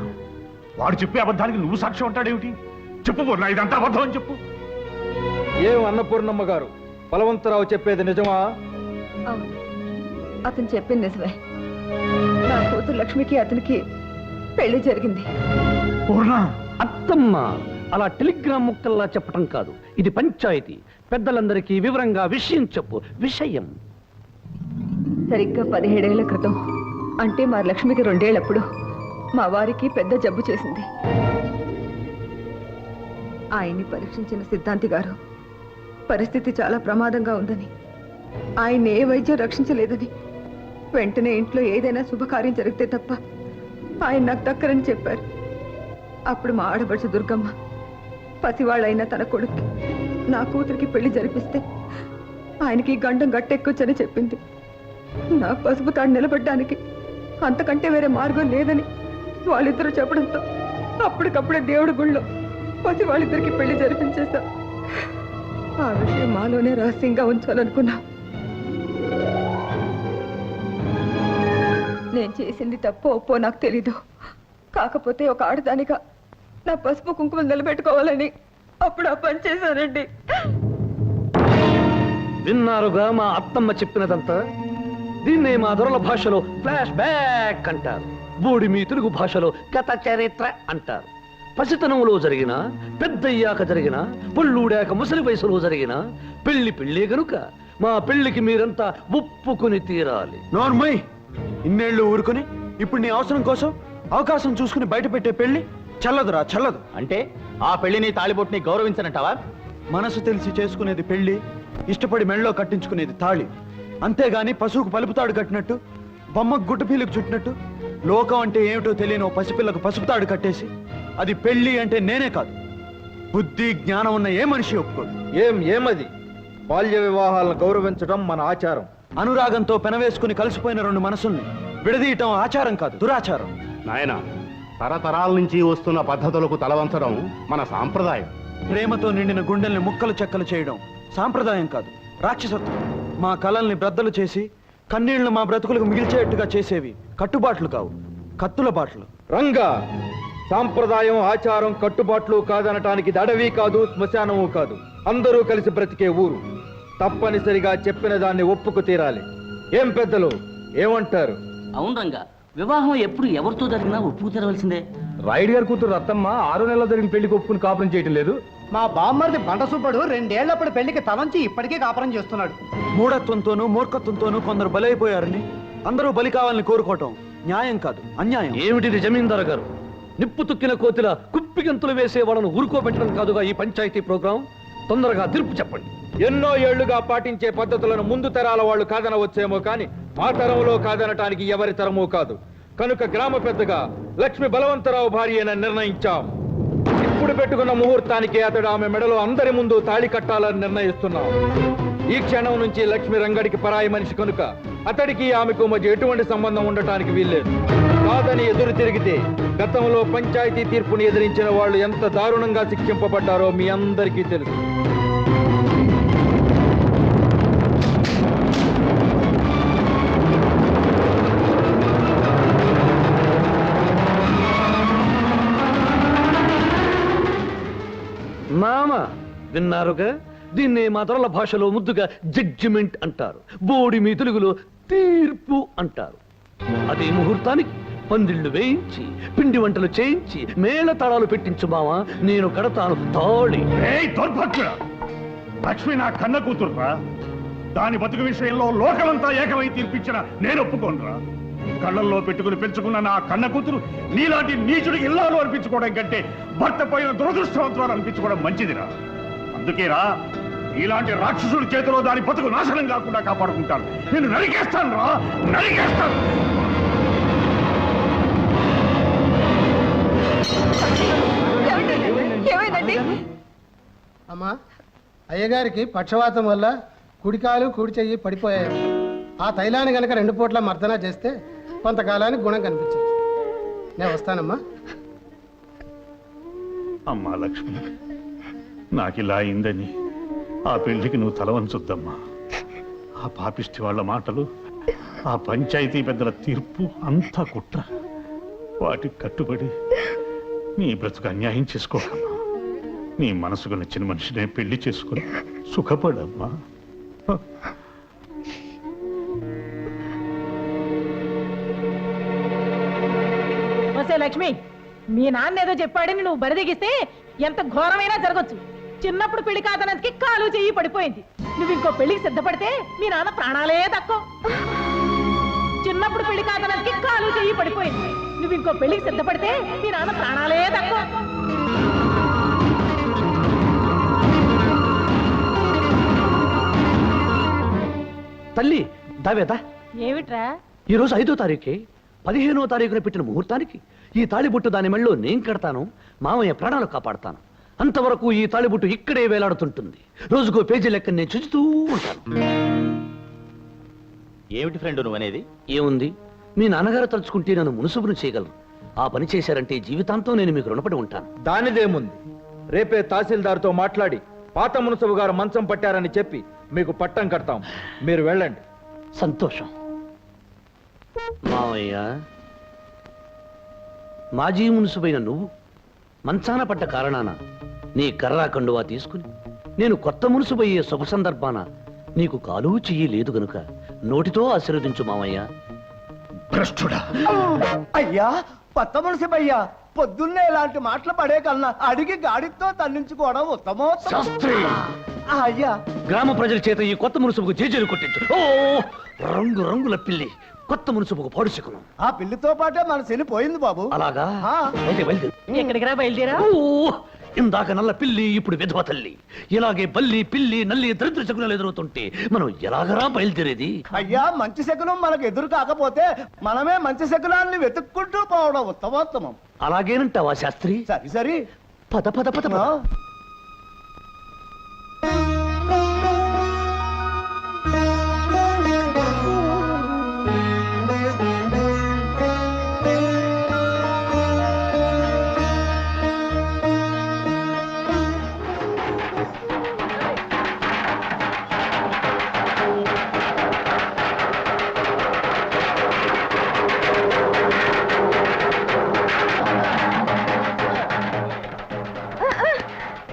వాడు చెప్పే అబద్ధానికి నువ్వు సాక్ష్యం అంటాడేమిటి? చెప్పు పూర్ణ, ఇదంతా అబద్ధం అని చెప్పు. ఏం అన్నపూర్ణమ్మ గారు, బలవంతరావు చెప్పేది నిజమా? అవును, అతను చెప్పింది నిజమే. నా కూతురు లక్ష్మికి అతనికి పెళ్లి జరిగింది. పూర్ణ, అత్తమ్మ అలా టెలిగ్రామ్ ముక్కల్లా చెప్పటం కాదు, ఇది పంచాయతీ. పెద్దలందరికీ వివరంగా విషయం చెప్పు. విషయం సరిగ్గా 17 ఏళ్ల క్రితం, అంటే మా లక్ష్మికి 2 ఏళ్లప్పుడు మా వారికి పెద్ద జబ్బు చేసింది. ఆయన్ని పరీక్షించిన సిద్ధాంతి గారు పరిస్థితి చాలా ప్రమాదంగా ఉందని, ఆయన ఏ వైద్యం రక్షించలేదని, వెంటనే ఇంట్లో ఏదైనా శుభకార్యం జరిగితే తప్ప ఆయన నాకు దక్కరని చెప్పారు. అప్పుడు మా ఆడపడుచు దుర్గమ్మ పసివాళ్ళైన తన కొడుక్కి నా కూతురికి పెళ్లి జరిపిస్తే ఆయనకి గండం గట్టెక్కొచ్చని చెప్పింది. నా పసుపు తాడు నిలబడ్డానికి అంతకంటే వేరే మార్గం లేదని వాళ్ళిద్దరూ చెప్పడంతో అప్పటికప్పుడే దేవుడి గుళ్ళో పసి వాళ్ళిద్దరికి పెళ్లి జరిపించేశా. ఆ విషయం మాలోనే రహస్యంగా ఉంచాలనుకున్నా. నేను చేసింది తప్పో ఒప్పో నాకు తెలీదు. కాకపోతే ఒక ఆడదానిగా నా పసుపు కుంకుమలు నిలబెట్టుకోవాలని అప్పుడు ఆ పని చేశానండి. విన్నారుగా మా అత్తమ్మ చెప్పినదంతా. దీన్నే మా దొరల భాషలో ఫ్లాష్ బ్యాక్ అంటారు. బోడి మీ తెలుగు భాషలో కథ చరిత్ర అంటారు. పసితనంలో జరిగిన, పెద్దయ్యాక జరిగిన, పళ్ళూడాక ముసలి వయసులో జరిగిన పెళ్లి గనుక మా పెళ్లికి మీరంతా ఒప్పుకుని తీరాలి. నోర్మయ్, ఇన్నేళ్లు ఊరుకుని ఇప్పుడు నీ అవసరం కోసం అవకాశం చూసుకుని బయట పెట్టే పెళ్లి చల్లదురా, చల్లదు. అంటే ఆ పెళ్లిని తాళిబొట్టుని గౌరవించనంటావా? మనసు తెలిసి చేసుకునేది పెళ్లి, ఇష్టపడి మెళ్ళలో కట్టించుకునేది తాళి. అంతేగాని పశువుకు పలుపుతాడు కట్టినట్టు, బొమ్మకు గుడ్డపీలకు చుట్టినట్టు లోకం అంటే ఏమిటో తెలియని ఓ పసిపిల్లకు పసుపుతాడు కట్టేసి అది పెళ్లి అంటే నేనే కాదు, బుద్ధి జ్ఞానం ఉన్న ఏ మనిషి ఒప్పుకోడు. ఏమది బాల్య వివాహాలను గౌరవించడం మన ఆచారం. అనురాగంతో పెనవేసుకుని కలిసిపోయిన రెండు మనసుల్ని విడదీయటం ఆచారం కాదు, దురాచారం. నాయన, తరతరాల నుంచి వస్తున్న పద్ధతులకు తలవంచడం మన సాంప్రదాయం. ప్రేమతో నిండిన గుండెల్ని ముక్కలు చెక్కలు చేయడం సాంప్రదాయం కాదు, రాక్షసత్వం. మా కళల్ని బ్రద్దలు చేసి కన్నీళ్లు మా బ్రతుకులకు మిగిల్చేట్టుగా చేసేవి కట్టుబాట్లు కావు, కత్తుల బాట్లు. రంగా, సాంప్రదాయం, ఆచారం, కట్టుబాట్లు కాదనటానికి అడవి కాదు, శ్మశానము కాదు, అందరూ కలిసి బ్రతికే ఊరు. తప్పనిసరిగా చెప్పిన దాన్ని ఒప్పుకు తీరాలి. ఏం పెద్దలు ఏమంటారు? అవును రంగా, వివాహం ఎప్పుడు ఎవరితో జరిగినా ఒప్పుకు తెరవలసిందే. రాయుడు గారి కూతురు రత్తమ్మ 6 నెలల్లో జరిగిన పెళ్లికి ఒప్పుకుని కాపురం చేయటం లేదు. మా బామ్మర్ది బండసుబ్బడు 2 ఏళ్లప్పుడు పెళ్లికి తలంచి ఇప్పటికే కాపురం చేస్తున్నాడు. మూఢత్వంతోనూ మూర్ఖత్వంతోనూ కొందరు బలైపోయారని అందరూ బలి కావాలని కోరుకోవటం న్యాయం కాదు, అన్యాయం. ఏమిటిది జమీందారు గారు? నిప్పు తుక్కిన కోతిలా కుప్పిగంతులు వేసే వాళ్ళను ఊరుకోబెట్టడం కాదుగా ఈ పంచాయతీ ప్రోగ్రాం. తొందరగా తీర్పు చెప్పండి. ఎన్నో ఏళ్లుగా పాటించే పద్ధతులను ముందు తరాల వాళ్ళు కాదనవచ్చేమో కానీ మా తరంలో కాదనటానికి ఎవరి తరమూ కాదు. కనుక గ్రామ పెద్దగా లక్ష్మి బలవంతరావు భార్య నిర్ణయించాం. ఇప్పుడు పెట్టుకున్న ముహూర్తానికి అతడు ఆమె మెడలో అందరి ముందు తాళి కట్టాలని నిర్ణయిస్తున్నాం. ఈ క్షణం నుంచి లక్ష్మి రంగడికి పరాయి మనిషి కనుక అతడికి ఆమెకు మధ్య ఎటువంటి సంబంధం ఉండటానికి వీల్లేదు. కాదని ఎదురు తిరిగితే గతంలో పంచాయతీ తీర్పుని ఎదిరించిన వాళ్ళు ఎంత దారుణంగా శిక్షింపబడ్డారో మీ అందరికీ తెలుసు. మామ, విన్నారుగా? దీన్నే మా దొరల భాషలో ముద్దుగా జడ్జిమెంట్ అంటారు. బోడి మీ తెలుగులో తీర్పు అంటారు. అదే ముహూర్తానికి పందిళ్లు వేయించి, పిండి వంటలు చేయించి, మేళ తాళాలు పెట్టించు మావా, నేను కడతాను తాళి. దౌర్భాగ్యుడా, లక్ష్మి నా కన్న కూతురురా. దాని బతుకు విషయంలో లోకమంతా ఏకమై తీర్పిచ్చిన నేను ఒప్పుకోనురా. కళ్ళల్లో పెట్టుకుని పెంచుకున్న నా కన్న కూతురు నీలాంటి నీచుడికి ఇల్లాలు అనిపించుకోవడం కంటే భర్త పోయిన దురదృష్టవంతురాలు అనిపించుకోవడం మంచిదిరా. అందుకేరా ఇలాంటి రాక్షసుడి చేతిలో దాని బతుకు నాశనం కాకుండా కాపాడుకుంటాను. నేను నరికేస్తాను రా, నరికేస్తాను. అమ్మా, అయ్యగారికి పక్షవాతం వల్ల కుడికాలు కుడి చెయ్యి పడిపోయాయి. ఆ తైలాన్ని గనక 2 పూట్ల మర్దన చేస్తే కొంతకాలానికి గుణం కనిపించింది. నేను వస్తానమ్మా. అమ్మా లక్ష్మి, నాకిలా అయిందని ఆ పెళ్లికి నువ్వు తలవంచుద్దమ్మా. ఆ పాపిష్టి వాళ్ళ మాటలు, ఆ పంచాయతీ పెద్దల తీర్పు అంతా కుట్ర. వాటికి కట్టుబడి నీ బ్రతుకు అన్యాయం చేసుకోకమ్మా. నీ మనసుకు నచ్చిన మనిషినే పెళ్లి చేసుకుని సుఖపడమ్మా. లక్ష్మి, మీ నాన్న ఏదో చెప్పాడని నువ్వు బరిదిగిస్తే ఎంత ఘోరమైనా జరగచ్చు. చిన్నప్పుడు పెళ్లి కాదనందుకి కాలు చెయ్యి పడిపోయింది. నువ్వు ఇంకో పెళ్లికి సిద్ధపడితే మీ నాన్న ప్రాణాలే దక్కో. చిన్నప్పుడు పెళ్లి కాదనందుకి కాలు చెయ్యి పడిపోయింది. నువ్వు ఇంకో పెళ్లికి సిద్ధపడితే మీ నాన్న ప్రాణాలే దక్కో. తల్లి దావేదా, ఏమిట్రా? ఈరోజు 5వ తారీఖే. 15వ తారీఖున పెట్టిన ముహూర్తానికి ఈ తాళిబుట్టు దాని మెళ్ళో నేను కడతాను, మామయ్య ప్రాణాలు కాపాడతాను. అంతవరకు ఈ తాళిబుట్టు ఇక్కడే వేలాడుతుంటుంది. రోజుకో పేజీ లెక్క నేను చూస్తూ ఉంటాను. ఏమిటి ఫ్రెండ్ నువ్వు అనేది? ఏముంది, మీ నాన్నగారు తలుచుకుంటే నన్ను మునుసుబును చేయగలరు. ఆ పని చేశారంటే జీవితాంతం నేను మీకు రుణపడి ఉంటాను. దానిదేముంది, రేపే తహసీల్దార్తో మాట్లాడి పాత మున్సబు గారు మంచం పట్టారని చెప్పి మీకు పట్టం కడతాం. మీరు వెళ్ళండి. సంతోషం. మావయ్య, మాజీ మున్సుబైన నువ్వు మంచాన పడ్డ కారణాన నీ కర్రా కండువా తీసుకుని నేను కొత్త మున్సుబయ్యే శుభ సందర్భాన నీకు కాలు చెయ్యి లేదు గనుక నోటితో ఆశీర్వదించు మావయ్య. భ్రష్టుడా! అయ్యా, కొత్త మున్సిపయ్యా, పొద్దున్నే ఇలాంటి మాటలు పడే కన్నా అడిగి గాడితో తన్నించుకోవడం ఉత్తమం. శాస్త్రి! అయ్యా, గ్రామ ప్రజల చేత ఈ కొత్త మున్సుబుకు జేజేలు కొట్టించు. ఓ రంగు రంగుల పిల్లి కొత్త మున్సుబుకు పాడుచుకున్నాం. ఆ పిల్లితో పాటే మన శని పోయింది బాబు. అలాగా? అయితే బయలుదేరు. ఎక్కడికి రా బయలుదేరా? ఇందాక నల్ల పిల్లి, ఇప్పుడు విధవ తల్లి. ఇలాగే బల్లి, పిల్లి, నల్లి దరిద్ర శకునాలు ఎదురవుతుంటే మనం ఎలాగరా బయలుదేరేది? అయ్యా, మంచి శకునం మనకు ఎదురు కాకపోతే మనమే మంచి శకునాన్ని వెతుక్కుంటూ పోవడం ఉత్తమోత్తమం. అలాగేనంటావా శాస్త్రి? సరి సరి, పద పద పద పద.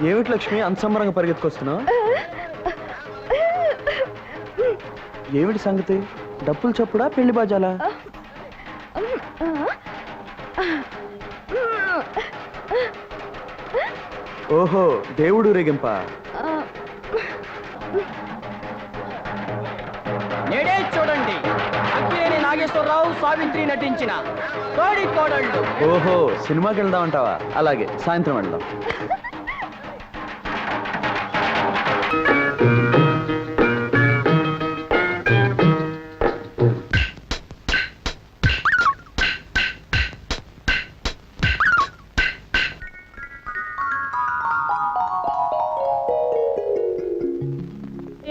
ఏమిటి లక్ష్మి అంత సంబరంగా పరిగెత్తుకొస్తున్నావు? ఏమిటి సంగతి? డప్పులు చప్పుడా, పెళ్లి బాజాలా? ఓహో, దేవుడు రేగింప. నేడే చూడండి, అక్కినేని నాగేశ్వరరావు, సావిత్రి నటించిన కోడి కోడళ్ళు. ఓహో, సినిమాకి వెళ్దాం అంటావా? అలాగే, సాయంత్రం వెళ్దాం.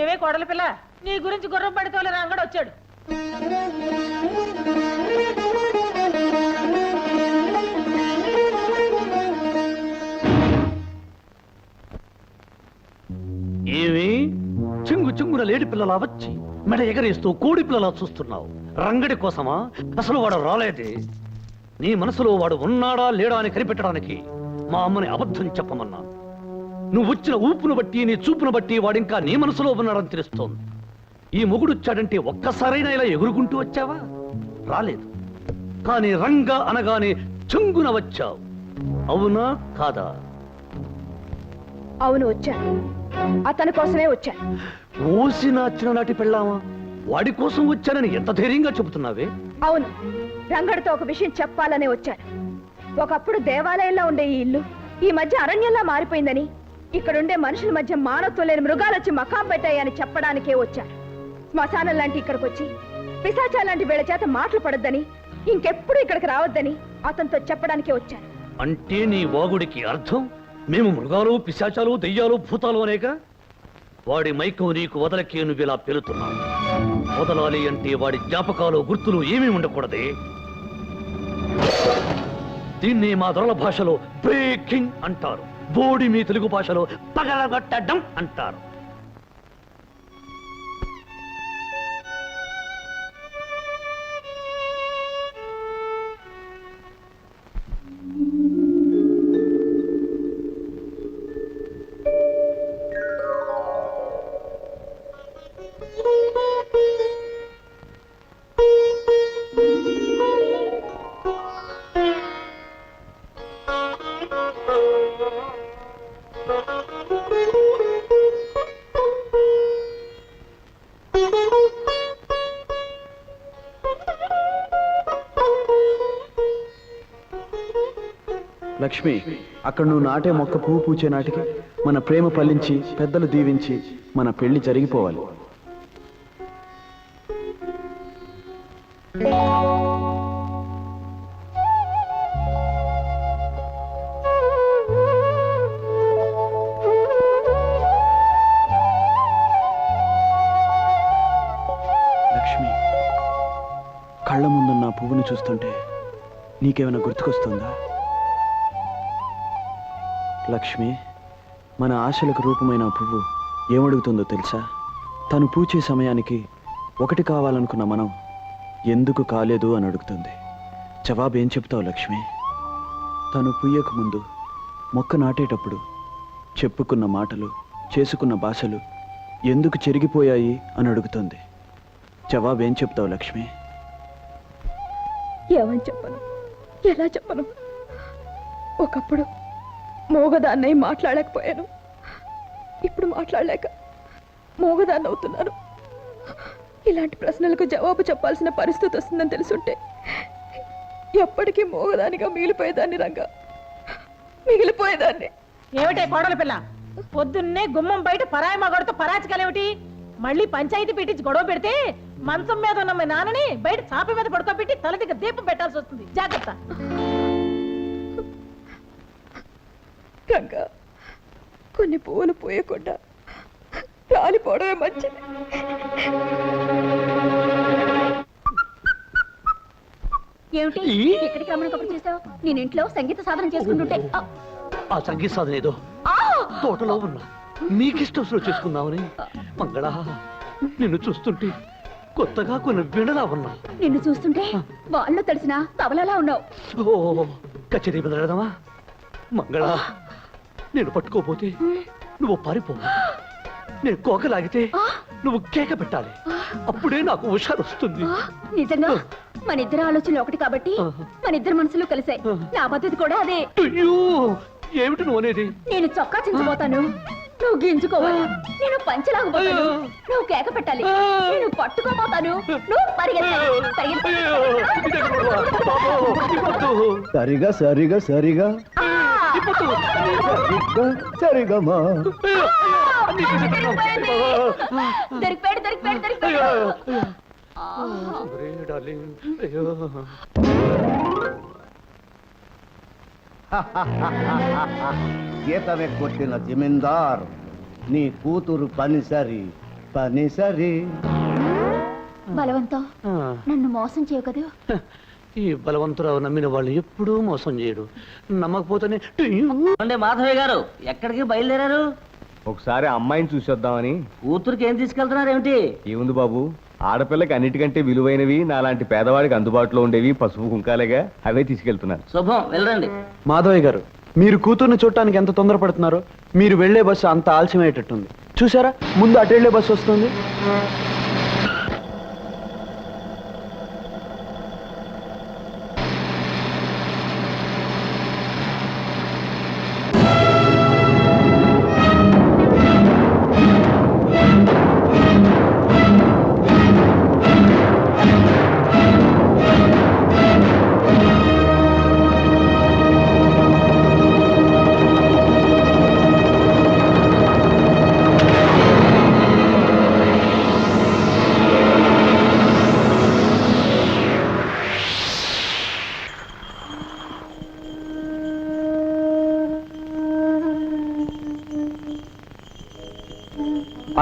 ఏవే కోడల పిల్ల, నీ గురించి గుర్రం పడితోలే రంగడు వచ్చాడు. ఏమి చింగు చింగున లేడి పిల్లలా వచ్చి మెడ ఎగరేస్తూ కోడి పిల్లలా చూస్తున్నావు? రంగడి కోసమా? అసలు వాడు రాలేదే. నీ మనసులో వాడు ఉన్నాడా లేడా అని కనిపెట్టడానికి మా అమ్మని అబద్ధం చెప్పమన్నాను. నువ్వు వచ్చిన ఊపును బట్టి, నీ చూపును బట్టి వాడింకా నీ మనసులో ఉన్నాడని తెలుస్తోంది. ఈ మొగుడొచ్చాడంటే ఒక్కసారైనా ఇలా ఎగురుకుంటూ వచ్చావా? రాలేదు. కానీ రంగ అనగానే చింగున వచ్చావు. అవునా కాదా? అవును, వచ్చాను. అతని కోసమే వచ్చాను. ఓసిన చిన్ననాటి పెళ్ళామా? వాడి కోసం వచ్చానని ఎంత ధైర్యంగా చెబుతున్నావే? అవును, రంగడితో ఒక విషయం చెప్పాలనే వచ్చాను. ఒకప్పుడు దేవాలయంలో ఉండే ఈ ఇల్లు ఈ మధ్య అరణ్యంలా మారిపోయిందని, ఇక్కడుండే మనుషుల మధ్య మానవత్వం లేని మృగాలు వచ్చి మకాం పెట్టాయని చెప్పడానికే వచ్చాను. శ్మశానం లాంటి ఇక్కడికి వచ్చి పిశాచా లాంటి వీళ్ళ చేత మాటలు పడొద్దని, ఇంకెప్పుడు ఇక్కడికి రావద్దని అతనితో చెప్పడానికే వచ్చాను. అంటే నీ వాగుడికి అర్థం మేము మృగాలు, పిశాచాలు, దెయ్యాలు, భూతాలు అనేక? వాడి మైకం నీకు వదలకే నువ్వు ఇలా పెలుతున్నావు. వదలాలి అంటే వాడి జ్ఞాపకాలు, గుర్తులు ఏమీ ఉండకూడదే. దీన్ని మా దొరల భాషలో బ్రేకింగ్ అంటారు. బోడి మీ తెలుగు భాషలో పగలగొట్టడం అంటారు. లక్ష్మి, అక్కడ నువ్వు నాటే మొక్క పువ్వు పూచే నాటికి మన ప్రేమ ఫలించి, పెద్దలు దీవించి మన పెళ్లి జరిగిపోవాలి. లక్ష్మి, కళ్ళ ముందున్న పువ్వుని చూస్తుంటే నీకేమైనా గుర్తుకొస్తుందా? లక్ష్మి, మన ఆశలకు రూపమైన ఆ పువ్వు ఏమడుగుతుందో తెలుసా? తను పూచే సమయానికి ఒకటి కావాలనుకున్న మనం ఎందుకు కాలేదు అని అడుగుతుంది. జవాబు ఏం చెప్తావు లక్ష్మి? తను పుయ్యకు ముందు మొక్క నాటేటప్పుడు చెప్పుకున్న మాటలు, చేసుకున్న భాషలు ఎందుకు చెరిగిపోయాయి అని అడుగుతుంది. జవాబు ఏం చెప్తావు లక్ష్మి? ఏమని చెప్పను, ఎలా చెప్పను? ఒకప్పుడు మోగదాన్నై మాట్లాడలేకపోయాను, ఇప్పుడు మాట్లాడలేక మోగదాన్ని అవుతున్నాను. ఇలాంటి ప్రశ్నలకు జవాబు చెప్పాల్సిన పరిస్థితి వస్తుందని తెలుసుంటే ఎప్పటికీ మోగదానిగా మిగిలిపోయేదాన్ని. రంగా, మిగిలిపోయేదాన్ని. ఏమిటే కోడల పిల్ల, పొద్దున్నే గుమ్మం బయట పరాయి మగడితో పరాచకాలేమిటి? మళ్ళీ పంచాయతీ పెట్టించి గొడవ పెడితే మంచం మీద ఉన్న మీ నాన్నని బయట చాప మీద పడుకోబెట్టి తల దగ్గర దీపం పెట్టాల్సి వస్తుంది. జాగ్రత్త. రంగా, కొన్ని పువ్వులు పూయకుండా రాలిపోవడమే మంచిది. ఏమిటి ఎక్కడికి రమ్మని కబురు చేసావు? నేను ఇంట్లో సంగీత సాధన చేసుకుంటుంటే ఆ సంగీత సాధన ఏదో తోటలో ఉన్నా నీకిష్టం చేసుకుందామని. మంగళ, నిన్ను చూస్తుంటే కొత్తగా కొన్ని వినలా ఉన్నా. నిన్ను చూస్తుంటే వాళ్ళు తెలిసిన తవలలా ఉన్నావు. ఓ, కచేరీ బదలడదామా? మంగళ, నేను పట్టుకోపోతే నువ్వు పారిపో. నేను కోకలాగితే నువ్వు కేక పెట్టాలి. అప్పుడే నాకు హుషారు వస్తుంది. నిజంగా మన ఇద్దరు ఆలోచనలు ఒకటి కాబట్టి మన ఇద్దరు మనసులు కలిసాయి. నా పద్ధతి కూడా అదే. అయ్యో, ఏమిటి నువ్వు అనేది? నేను చొక్కా చించబోతాను, నువ్వు గింజుకోవాలి. నేను పంచలాగబోతాను, నువ్వు కేక పెట్టాలి. నేను పట్టుకోబోతాను, నువ్వు పరిగెత్తాలి. సరిగా సరిగా సరిగా సరిగమా. దొరికిపోయాడు, దొరికిపోయాడు, దొరికిపోయాడు. గీతమే కొట్టిన జమీందార్, నీ కూతురు పనిసరి పనిసరి. బలవంతం, నన్ను మోసం చేయవు కదా. ఈ బలవంతురావు నమ్మిన వాళ్ళు ఎప్పుడూ మోసం చేయడు. నమ్మకపోతేనే. మాధవయ్య గారు ఎక్కడికి బయలుదేరారు? ఒకసారి అమ్మాయిని చూసొద్దామని. కూతురికి ఏం తీసుకెళ్తున్నారు ఏమిటి? ఏముంది బాబు, ఆడపిల్లకి అన్నిటికంటే విలువైనవి, నాలాంటి పేదవాడికి అందుబాటులో ఉండేవి పసుపు కుంకాలేగా, అవే తీసుకెళ్తున్నాను. శుభం, వెళ్ళండి. మాధవయ్య గారు, మీరు కూతుర్ని చూడటానికి ఎంత తొందరపడుతున్నారో. మీరు వెళ్లే బస్సు అంత ఆలస్యమయ్యేటట్టుంది. చూసారా, ముందు అటు వెళ్లే బస్సు వస్తుంది.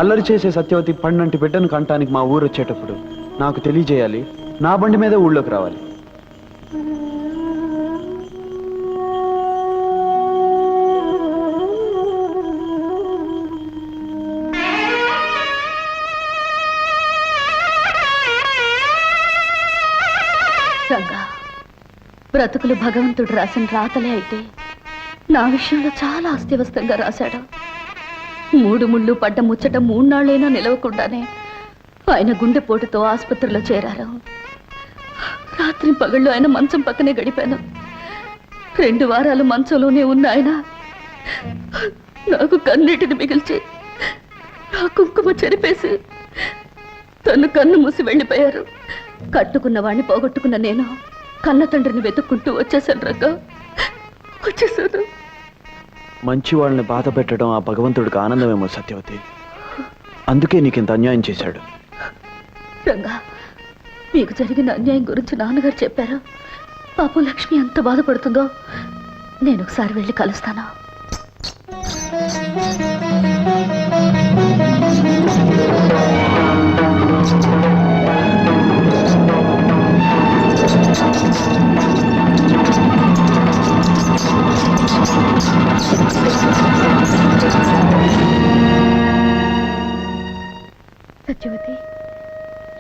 అల్లరి చేసే సత్యవతి పండంటి బిడ్డను కంటానికి మా ఊరు వచ్చేటప్పుడు నాకు తెలియజేయాలి. నా బండి మీద ఊళ్ళోకి రావాలి. రంగా, బ్రతుకులు భగవంతుడు రాసిన రాతలే అయితే నా విషయంలో చాలా అస్తవ్యస్తంగా రాశాడు. 3 ముళ్ళు పడ్డ ముచ్చట 3 నాళ్ళైనా నిలవకుండానే ఆయన గుండెపోటుతో ఆసుపత్రిలో చేరారు. రాత్రి పగళ్ళు ఆయన మంచం పక్కనే గడిపాను. 2 వారాలు మంచంలోనే ఉన్న ఆయన నాకు కన్నీటిని మిగిల్చి నా కుంకుమ చెరిపేసి తను కన్ను మూసి వెళ్ళిపోయారు. కట్టుకున్న వాడిని పోగొట్టుకున్న నేను కన్న తండ్రిని వెతుక్కుంటూ వచ్చేసాను. రంగా, వచ్చేసాను. మంచి వాళ్ళని బాధ పెట్టడం ఆ భగవంతుడికి ఆనందమేమో సత్యవతి. అందుకే నీకింత అన్యాయం చేశాడు. రంగా, మీకు జరిగిన అన్యాయం గురించి నాన్నగారు చెప్పారు. పాపం లక్ష్మి ఎంత బాధపడుతుందో నేను ఒకసారి వెళ్ళి కలుస్తాను.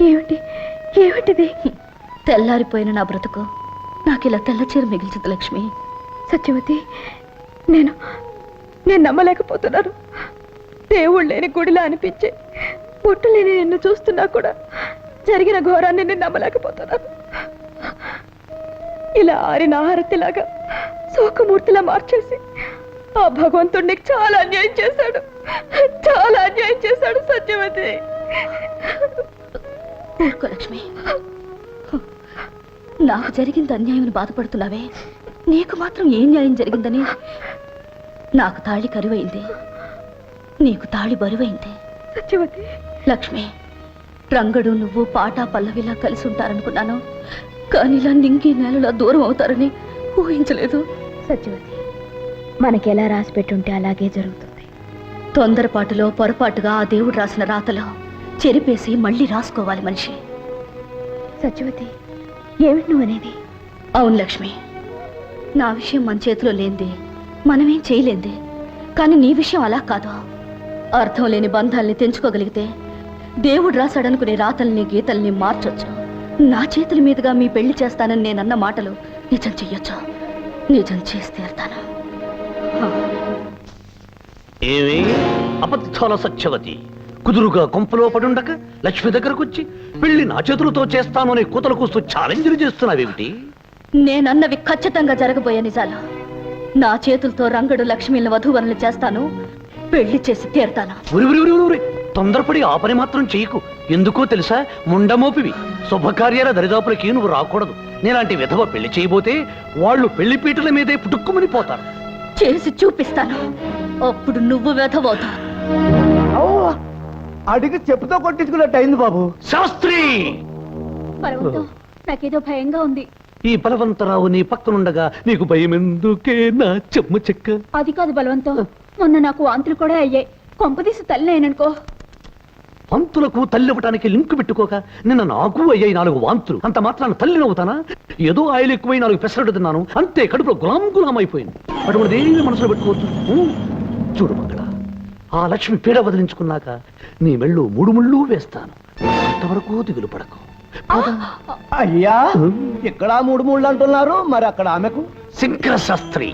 ఏమిటి ఏమిటిది? తెల్లారిపోయిన నా బ్రతుకు నాకు ఇలా తెల్ల చీర మిగిల్చింది లక్ష్మి. సత్యవతి, నేను నమ్మలేకపోతున్నాను. దేవుడు లేని గుడిలా అనిపించే పుట్టు లేని నిన్ను చూస్తున్నా కూడా జరిగిన ఘోరాన్ని నేను నమ్మలేకపోతున్నాను. ఇలా ఆరిన ఆహారతిలాగా శోకమూర్తిలా మార్చేసి ఆ భగవంతుడు నీకు చాలా అన్యాయం చేశాడు, చాలా అన్యాయం చేశాడు సత్యవతి. ఊరుకో లక్ష్మి, నాకు జరిగింది అన్యాయం బాధపడుతున్నావే, నీకు మాత్రం ఏం న్యాయం జరిగిందని? నాకు తాళి కరువైంది, నీకు తాళి బరువైంది. సత్యవతి, లక్ష్మి, రంగడు నువ్వు పాటా పల్లవిలా కలిసి ఉంటారనుకున్నాను, కానీ ఇలా నింగి నేలలా దూరం అవుతారని ఊహించలేదు. సత్యవతి, మనకెలా రాసి పెట్టుంటే అలాగే జరుగుతుంది. తొందరపాటులో పొరపాటుగా ఆ దేవుడు రాసిన రాతలో చెరిపేసి మళ్ళీ రాసుకోవాలి మనిషి. సత్యవతి, ఏమిటి నువ్వు అనేది? అవును లక్ష్మి, నా విషయం మన చేతిలో లేనిది, మనమేం చేయలేంది. కానీ నీ విషయం అలా కాదు. అర్థం లేని బంధాల్ని తెంచుకోగలిగితే దేవుడు రాశాడనుకునే రాతల్ని గీతల్ని మార్చొచ్చు. నా చేతుల మీదుగా మీ పెళ్లి చేస్తానని నేనన్న మాటలు నిజం చెయ్యొచ్చు, నిజం చేసి తీరుతాను. ఏమి అబద్ధాల సత్యవతి, కుదురుగా కొంపలో పడుండక లక్ష్మి దగ్గరకు వచ్చి పెళ్లి నా చేతులతో చేస్తాను అనే కూతలు కూస్తూ ఛాలెంజ్లు చేస్తున్నావేమిటి? నేనన్నవి ఖచ్చితంగా జరగబోయే నిజాలు. నా చేతులతో రంగడు లక్ష్మిని వధూవరులు చేస్తాను, పెళ్లి చేసి తీరుతాను. ఉరి తొందరపడి ఆ పని మాత్రం చెయ్యకు. ఎందుకో తెలుసా, ముండమోపివి. శుభకార్యాల దరిదాపులకి నువ్వు రాకూడదు. నేలాంటి విధవ పెళ్లి చేయబోతే వాళ్ళు పెళ్లి పీటల మీదే పుట్టుక్కుమని పోతారు. చేసి చూపిస్తాను, అప్పుడు నువ్వు వెధవవుతావు. అడిగి చెప్పుతో కొట్టించుకున్నట్టు అయింది బాబు. శాస్త్రి, నాకేదో భయంగా ఉంది. ఈ బలవంతరావు నీ పక్కనుండగా నీకు భయం ఎందుకే నా చెమ్మ చెక్క? అది కాదు బలవంతం, మొన్న నాకు వాంతులు కూడా అయ్యాయి. కొంపదీసి తల్లిననుకో. వాంతులకు తల్లివ్వటానికి లింకు పెట్టుకోక నిన్న నాకు అయ్యాయి 4 వాంతులు. అంత మాత్రాన్ని తల్లి నవ్వుతానా? ఏదో ఆయిల్ ఎక్కువై 4 పెసరట్టు తిన్నాను అంతే, కడుపులో గులాం అయిపోయింది. అటువంటిది ఏమి మనసులో పెట్టుకోవద్దు. చూడు మంగళ, ఆ లక్ష్మి పీడ వదిలించుకున్నాక నీ మెళ్ళు 3 ముళ్ళు వేస్తాను. అంతవరకు దిగులు పడకు. అయ్యా, ఇక్కడ 3 ముళ్ళు అంటున్నారు, మరి అక్కడ ఆమెకు? శంకర శాస్త్రి,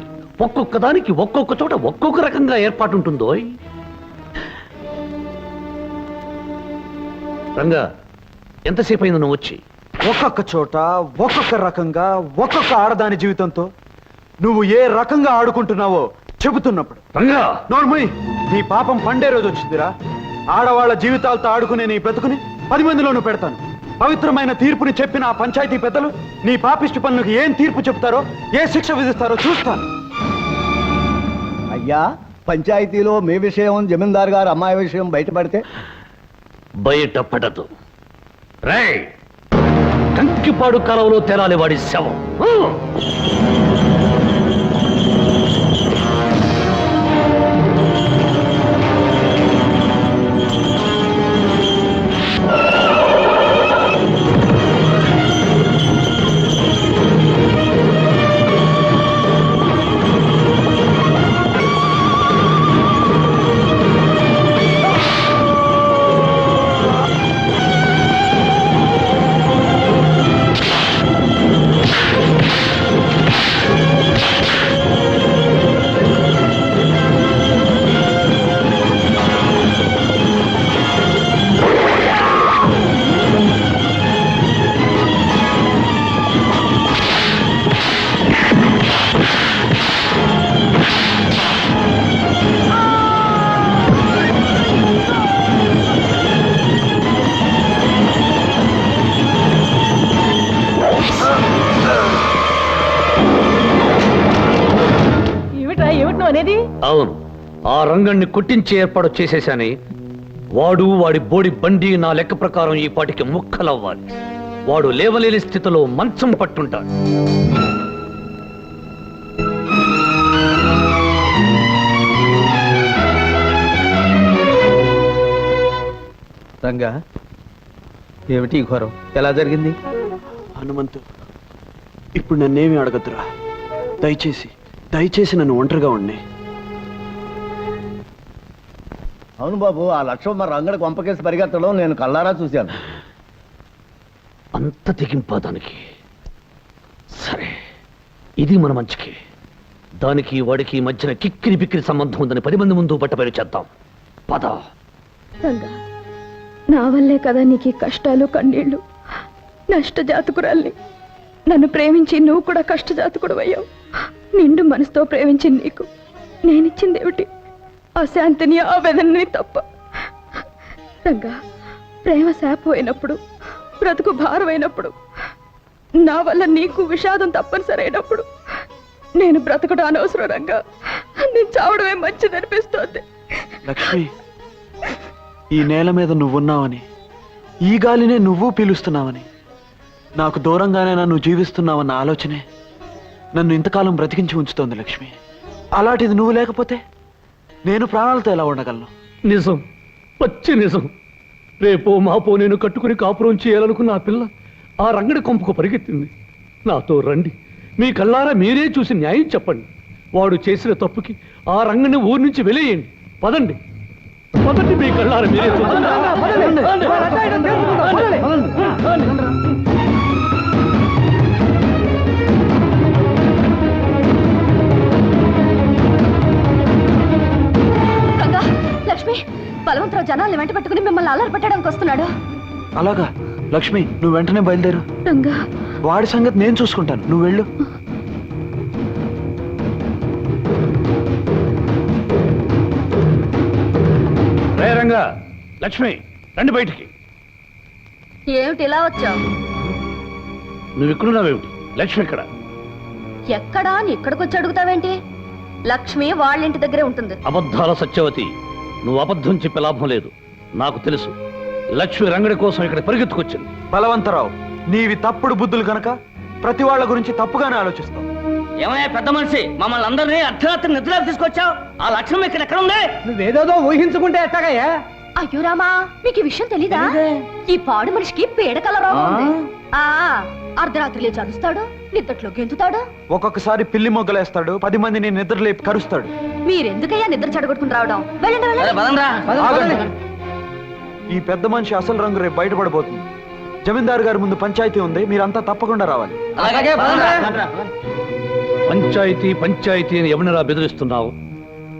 ఒక్కొక్క దానికి ఒక్కొక్క చోట ఒక్కొక్క రకంగా ఏర్పాటు ఉంటుందో. రంగా, ఎంతసేపు అయింది నువ్వు వచ్చి? ఒక్కొక్క చోట ఒక్కొక్క రకంగా ఒక్కొక్క ఆడదాని జీవితంతో నువ్వు ఏ రకంగా ఆడుకుంటున్నావో చెబుతున్నప్పుడు. రంగా, నోర్మయ్, నీ పాపం పండే రోజు వచ్చిందిరా. ఆడవాళ్ల జీవితాలతో ఆడుకునే నీ బ్రతుకుని 10 మందిలోనూ పెడతాను. పవిత్రమైన తీర్పుని చెప్పిన ఆ పంచాయతీ పెద్దలు నీ పాపిష్టి పనులకు ఏం తీర్పు చెప్తారో, ఏ శిక్ష విధిస్తారో చూస్తాను. అయ్యా, పంచాయతీలో మీ విషయం, జమీందారు గారు అమ్మాయి విషయం బయటపడితే? బయటపడదు. రేయ్, కంకిపాడు కాలంలో తేలాలి వాడి శవం. అవును, ఆ రంగణ్ణి కొట్టించే ఏర్పాటు చేసేశాని. వాడు వాడి బోడి బండి నా లెక్క ప్రకారం ఈ పాటికి ముక్కలవ్వాలి. వాడు లేవలేని స్థితిలో మంచం పట్టుంటాడు. రంగా, ఏమిటి ఘోరం? ఎలా జరిగింది? హనుమంతు, ఇప్పుడు నన్నేమి అడగద్దురా. దయచేసి నన్ను ఒంటరిగా ఉండి. అవును బాబు, ఆ లక్ష్మమ్మ రంగడి కొంపకేసి పరిగెత్తడం నేను కళ్ళారా చూశాను. అంత తెగింపా దానికి? సరే, ఇది మన మంచికి. దానికి వాడికి మధ్యన కిక్కిరి బిక్కిరి సంబంధం ఉందని 10 మంది ముందు బట్టబయలు చేద్దాం. పద. రంగా, నా వల్లే కదా నీకు ఈ కష్టాలు కన్నీళ్లు. నష్టజాతకురాల్ని. నన్ను ప్రేమించి నువ్వు కూడా కష్టజాతకుడు అయ్యావు. నిండు మనసుతో ప్రేమించి నీకు నేనిచ్చిందేమిటి? ఆ శాంతిని, ఆ వేదనని తప్ప. రంగా, ప్రేమ శాపమైనప్పుడు, బ్రతుకు భారమైనప్పుడు, నా వల్ల నీకు విషాదం తప్పనిసరైనప్పుడు నేను బ్రతకడం అనవసరం. రంగా, నేను చావడమే మంచిదనిపిస్తోంది. లక్ష్మి, ఈ నేల మీద నువ్వున్నావని, ఈ గాలినే నువ్వు పీలుస్తున్నావని, నాకు దూరంగానే నన్ను జీవిస్తున్నావన్న ఆలోచనే నన్ను ఇంతకాలం బ్రతికించి ఉంచుతోంది లక్ష్మి. అలాంటిది నువ్వు లేకపోతే నేను ప్రాణాలతో ఎలా ఉండగలను? నిజం, పచ్చి నిజం. రేపో మాపో నేను కట్టుకుని కాపురం చేయాలనుకున్న ఆ పిల్ల ఆ రంగడి కొంపకు పరిగెత్తింది. నాతో రండి, మీ కళ్ళారా మీరే చూసి న్యాయం చెప్పండి. వాడు చేసిన తప్పుకి ఆ రంగని ఊరి నుంచి వెలేయండి. పదండి, పదండి, మీ కళ్ళారా మీరే చూడండి. రంగా, లక్ష్మి, బలవంతరావు జనాల్ని వెంట పెట్టుకుని మిమ్మల్ని అల్లరి పెట్టడానికి వస్తున్నాడు. అలాగా? లక్ష్మి, నువ్వు వెంటనే బయలుదేరు. రంగా, వాడి సంగతి నేను చూసుకుంటాను, నువ్వు వెళ్ళు. రే రంగా, లక్ష్మి, రండి బయటికి. ఏమిటి ఇలా వచ్చావు? నువ్వు ఇక్కడున్నావేమిటి? లక్ష్మి ఎక్కడ? ఎక్కడా అని ఇక్కడికి వచ్చి అడుగుతావేంటి? లక్ష్మి వాళ్ళింటి దగ్గరే ఉంటుంది. అబద్ధాల సత్యవతి, నువ్వు అబద్ధం చెప్పే లాభం లేదు. నాకు తెలుసు, లక్ష్మి రంగడి కోసం ఇక్కడ పరిగెత్తుకొచ్చింది. బలవంతరావు, నీవి తప్పుడు బుద్ధులు కనుక ప్రతి వాళ్ళ గురించి తప్పుగానే ఆలోచిస్తావు. ఏమయ్యా పెద్ద మనిషి, మమ్మల్ని అందరినీ అర్ధరాత్రి నిద్రలోకి తీసుకొచ్చావు. ఆ లక్ష్యం ఇక్కడ ఎక్కడ ఉంది? నువ్వేదో ఊహించుకుంటే ఎట్టాగయ్యా? అయ్యో రామా, మీకు ఈ విషయం తెలీదా? ఈ పాడు మనిషికి పీడకల రోగం ఉంది. ఆ అర్ధరాత్రి లేచి అరుస్తాడు, నిద్రలో గెంతుతాడు, ఒక్కొక్కసారి పిల్లి మొగ్గలేస్తాడు, 10 మందిని నిద్రలేపి కరుస్తాడు. మీరెందుకయ్యా నిద్ర చెడగొట్టుకుని రావడం? వెళ్ళండి, వెళ్ళండి. ఆగండి. ఈ పెద్ద మనిషి అసలు రంగు రేపు బయటపడబోతుంది. జమీందారు గారి ముందు పంచాయతీ ఉంది, మీరంతా తప్పకుండా రావాలి. పంచాయతీ పంచాయతీ అని ఎవరినరా బెదిరిస్తున్నావు?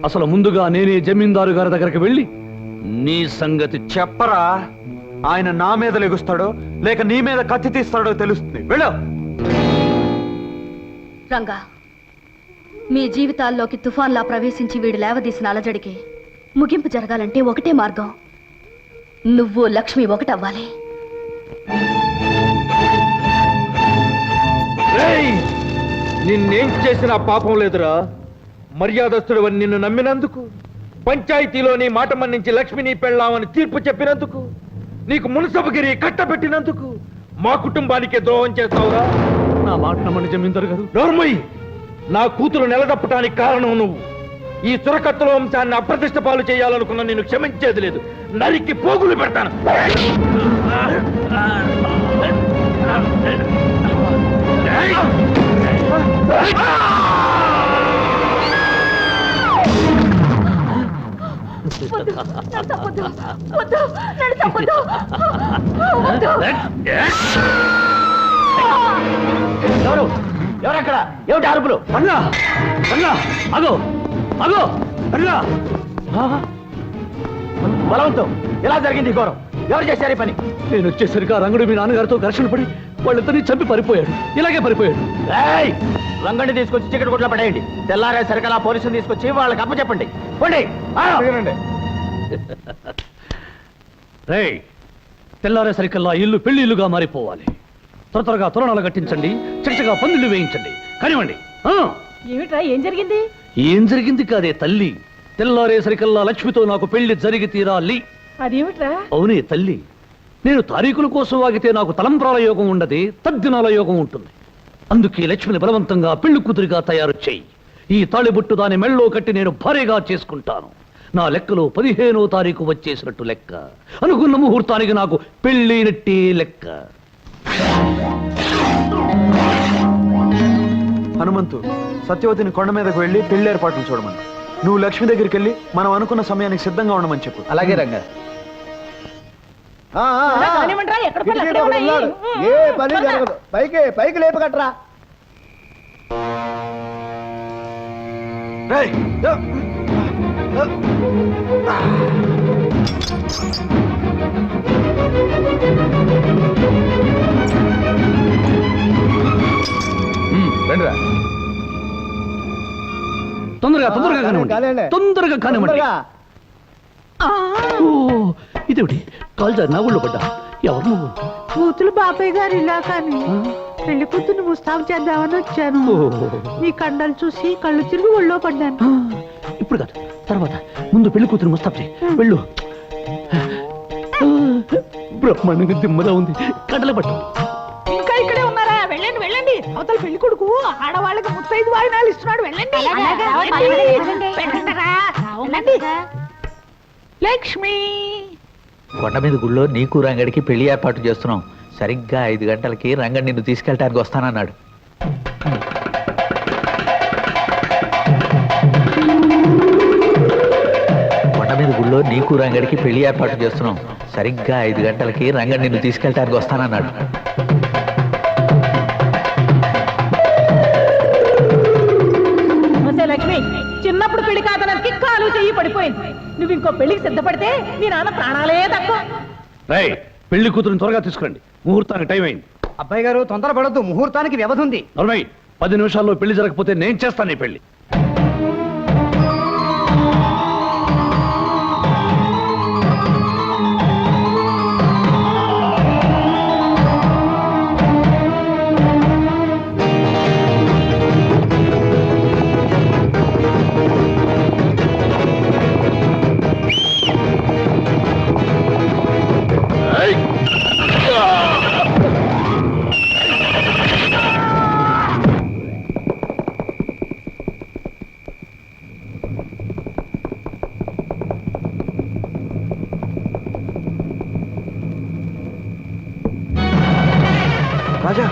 అసలు ముందుగా నేనే జమీందారు గారి దగ్గరికి వెళ్ళి నీ సంగతి చెప్పరా. ఆయన నా మీద లెగుస్తాడో లేక నీ మీద కత్తి తీస్తాడో తెలుస్తుంది. వెళ్ళు. రంగా, మీ జీవితాల్లోకి తుఫాన్లా ప్రవేశించి వీడు లేవదీసిన అలజడికి ముగింపు జరగాలంటే ఒకటే మార్గం. నువ్వు లక్ష్మి ఒకటవ్వాలి. నిన్నేం చేసినా పాపం లేదురా. మర్యాదస్తుడు నిన్ను నమ్మినందుకు, పంచాయతీలో నీ మాట మన్నించి లక్ష్మిని పెళ్ళామని తీర్పు చెప్పినందుకు, నీకు మున్సబగిరి కట్టబెట్టినందుకు మా కుటుంబానికే ద్రోహం చేస్తావురా. నా మాట నమ్మని జమీందారు గారు. నోర్మయ్య, నా కూతురు నిలదప్పటానికి కారణం నువ్వు. ఈ సురకత్తుల వంశాన్ని అప్రతిష్ట పాలు చేయాలనుకున్న నేను క్షమించేది లేదు. నరికి పోగులు పెడతాను. ఎవరక్కడ? ఏమిటి అరుపులు? రంగా, రంగా, అగో, అగో, రంగా. బలవంతం, ఎలా జరిగింది ఘోరం? ఎవరు చేశారు ఈ పని? నేను వచ్చేసరికి ఆ రంగుడు మీ నాన్నగారితో ఘర్షణ పడి వాళ్ళిద్దరిని చంపి పారిపోయాడు. ఇలాగే పారిపోయాడు. రంగండి తీసుకొచ్చి చికెట్ కొట్లో పడేయండి. తెల్లారే సరికలా పోలీసులు తీసుకొచ్చి వాళ్ళకి అప్పచెప్పండి. పోండి. రేయ్, తెల్లారే సరికల్లా ఇల్లు పెళ్లి ఇల్లుగా మారిపోవాలి. త్వరగా తోరణాలు కట్టించండి, చక్కగా పందిళ్ళు వేయించండి. కానివ్వండి. ఏమిట్రా, ఏం జరిగింది? ఏం జరిగింది కాదే తల్లి, తెల్లారే సరికల్లా లక్ష్మితో నాకు పెళ్లి జరిగి తీరాలి. అదేమిట్రా? అవునే తల్లి, నేను తారీఖుల కోసం ఆగితే నాకు తలంప్రాల యోగం ఉండదు, తద్దినాల యోగం ఉంటుంది. అందుకే లక్ష్మిని బలవంతంగా పెళ్లి కూతురిగా తయారు చేయి. ఈ తాళిబొట్టు దాని మెళ్ళో కట్టి నేను భారీగా చేసుకుంటాను. నా లెక్కలో 15వ తారీఖు వచ్చేసినట్టు లెక్క. అనుకున్న ముహూర్తానికి నాకు పెళ్ళైనట్టే లెక్క. హనుమంతు, సత్యవతిని కొండ మీదకు వెళ్ళి పెళ్లి ఏర్పాట్లు చూడమని. నువ్వు లక్ష్మి దగ్గరికి వెళ్ళి మనం అనుకున్న సమయానికి సిద్ధంగా ఉండమని చెప్పు. అలాగే రంగా. కానివ్వండిరా, ఎక్కడ పనులు అక్కడే ఉన్నాయి. ఏ పని జరగదు. పైకి లేపగట్రా. రండిరా. తొందరగా కానివ్వండి. తొందరగా కానివ్వండి. ఇదేమిటి కాల్ నా ఊళ్ళో పడ్డా? ఎవరు నువ్వు? కూతురు బాబాయ్ గారు ఇలా కానీ పెళ్లి కూతురు ముస్తాబు చేద్దామని వచ్చాను. నీ కండలు చూసి కళ్ళు తిరిగి ఒళ్ళో పడ్డాను. ఇప్పుడు కాదు, తర్వాత. ముందు పెళ్లి కూతురు ముస్తాబ్ చేయి. వెళ్ళు. బ్రహ్మాండంగా దిమ్మలా ఉంది. కడల పట్టు. ఇంకా ఇక్కడే ఉన్నారా? వెళ్ళండి వెళ్ళండి. అవతల పెళ్లి కొడుకు ఆడవాళ్ళకి 35 వాయినాలు ఇస్తున్నాడు. వెళ్ళండి. వెళ్ళండి. లక్ష్మి, కొండ మీద గుళ్ళో నీకు రంగడికి పెళ్లి ఏర్పాటు చేస్తున్నాం. సరిగ్గా 5 గంటలకి రంగడి నిన్ను తీసుకెళ్ళటానికి వస్తానన్నాడు. కొండ మీద గుళ్ళో నీకు రంగడికి పెళ్లి ఏర్పాటు చేస్తున్నాం. సరిగ్గా 5 గంటలకి రంగడి నిన్ను తీసుకెళ్ళటానికి వస్తానన్నాడు. లక్ష్మి, చిన్నప్పుడు పెళ్లి కాదనకి కాలు చెయ్యి పడిపోయింది. నువ్వు ఇంకో పెళ్లికి సిద్ధపడితే నీ నాన్న ప్రాణాలే తక్కువ. రేయ్, పెళ్లి కూతురుని త్వరగా తీసుకురండి. ముహూర్తానికి టైం అయింది. అబ్బాయి గారు తొందరపడద్దు. ముహూర్తానికి వ్యవధి ఉంది. 10 నిమిషాల్లో పెళ్లి జరగకపోతే నేను చేస్తాను ఈ పెళ్లి. రాజా,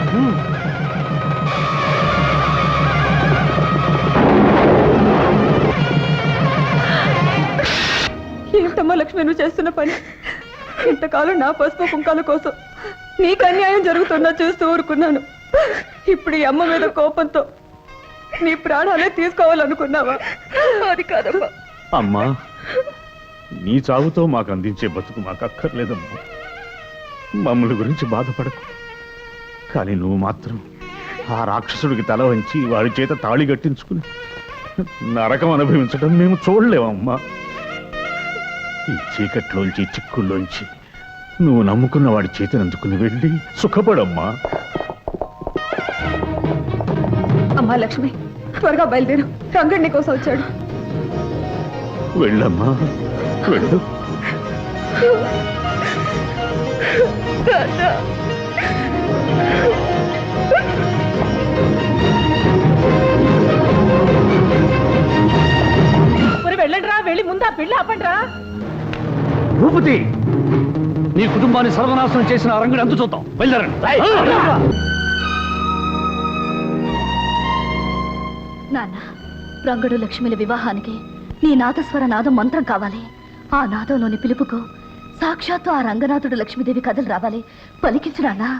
ఏంటమ్మా లక్ష్మి నువ్వు చేస్తున్న పని? ఇంతకాలం నా పసుపు కుంకాల కోసం నీకు అన్యాయం జరుగుతున్నా చూస్తూ ఊరుకున్నాను. ఇప్పుడు ఈ అమ్మ మీద కోపంతో నీ ప్రాణాలే తీసుకోవాలనుకున్నావా? అది కాదమ్మా. అమ్మా, నీ చావుతో మాకు అందించే బతుకు మాకు అక్కర్లేదమ్మా. మమ్మల్ని గురించి బాధపడకు. కానీ నువ్వు మాత్రం ఆ రాక్షసుడికి తల వంచి వాడి చేత తాళి కట్టించుకుని నరకం అనుభవించడం మేము చూడలేమమ్మా. ఈ చీకట్లోంచి చిక్కుల్లోంచి నువ్వు నమ్ముకున్న వాడి చేతిని అందుకుని వెళ్ళి సుఖపడమ్మా. అమ్మా లక్ష్మి, త్వరగా బయలుదేరు. రంగడి కోసం వచ్చాడు. వెళ్ళమ్మా, వెళ్ళు. వెళ్ళండి రా, వెళ్ళి ముందా పెళ్లి ఆపండి రా. భూపతి, నీ కుటుంబాన్ని సర్వనాశనం చేసిన ఆ రంగుడు ఎంత చూద్దాం. బయలుదేరండి. నాన్న, రంగడు లక్ష్మిల వివాహానికి నీ నాదస్వర నాదం మంత్రం కావాలి. ఆ నాదంలోని పిలుపుకు సాక్షాత్తు ఆ రంగనాథుడు లక్ష్మీదేవి కథలు రావాలి. పలికించు నాన్నా.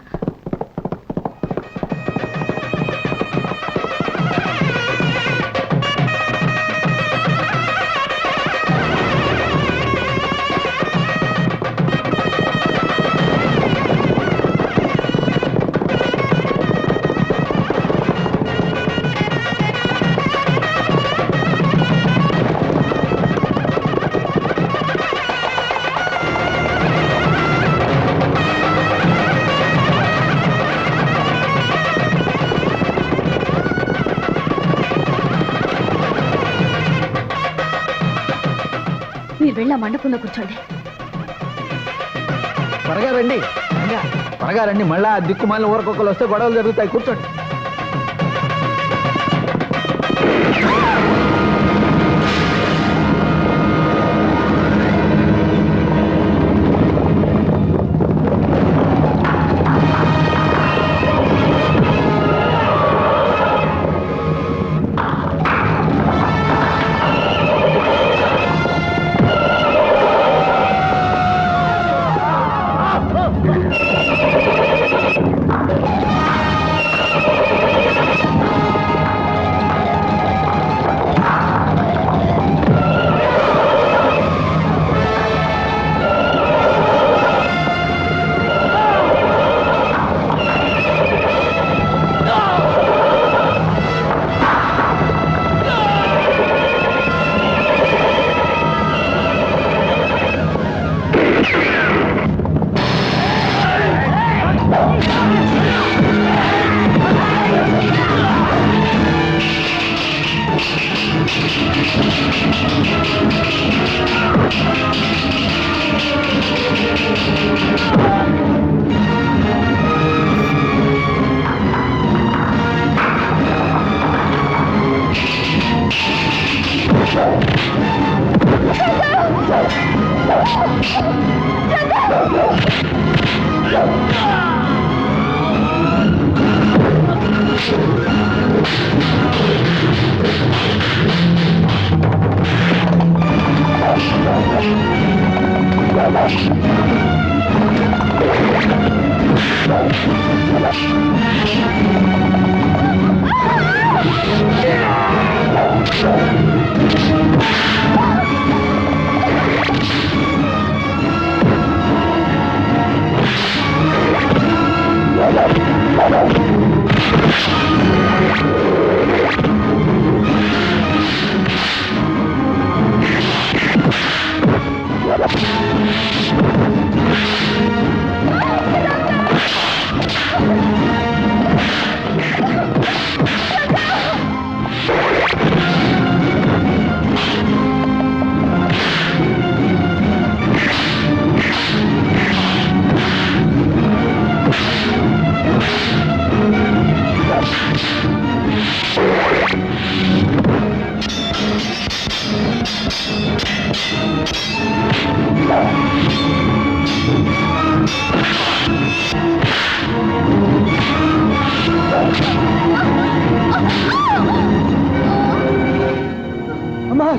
మీరు వెళ్ళి ఆ మండపంలో కూర్చోండి. త్వరగా రండి. త్వరగా రండి. మళ్ళా దిక్కుమాలిన ఊరకొక్కలు వస్తే గొడవలు జరుగుతాయి. కూర్చోండి.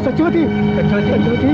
సత్యవతి సత్యవతి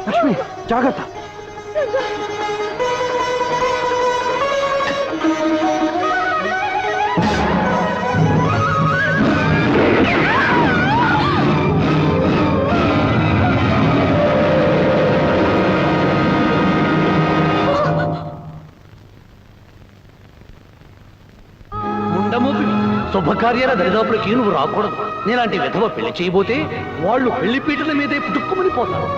లక్ష్మి జాగ్రత్త. శుభకార్యాల దరిదాపులకి నువ్వు రాకూడదు. నేలాంటి విధవ పెళ్లి చేయబోతే వాళ్ళు పెళ్లి పీటల మీదే పుట్టుక్కుమని పోతారు.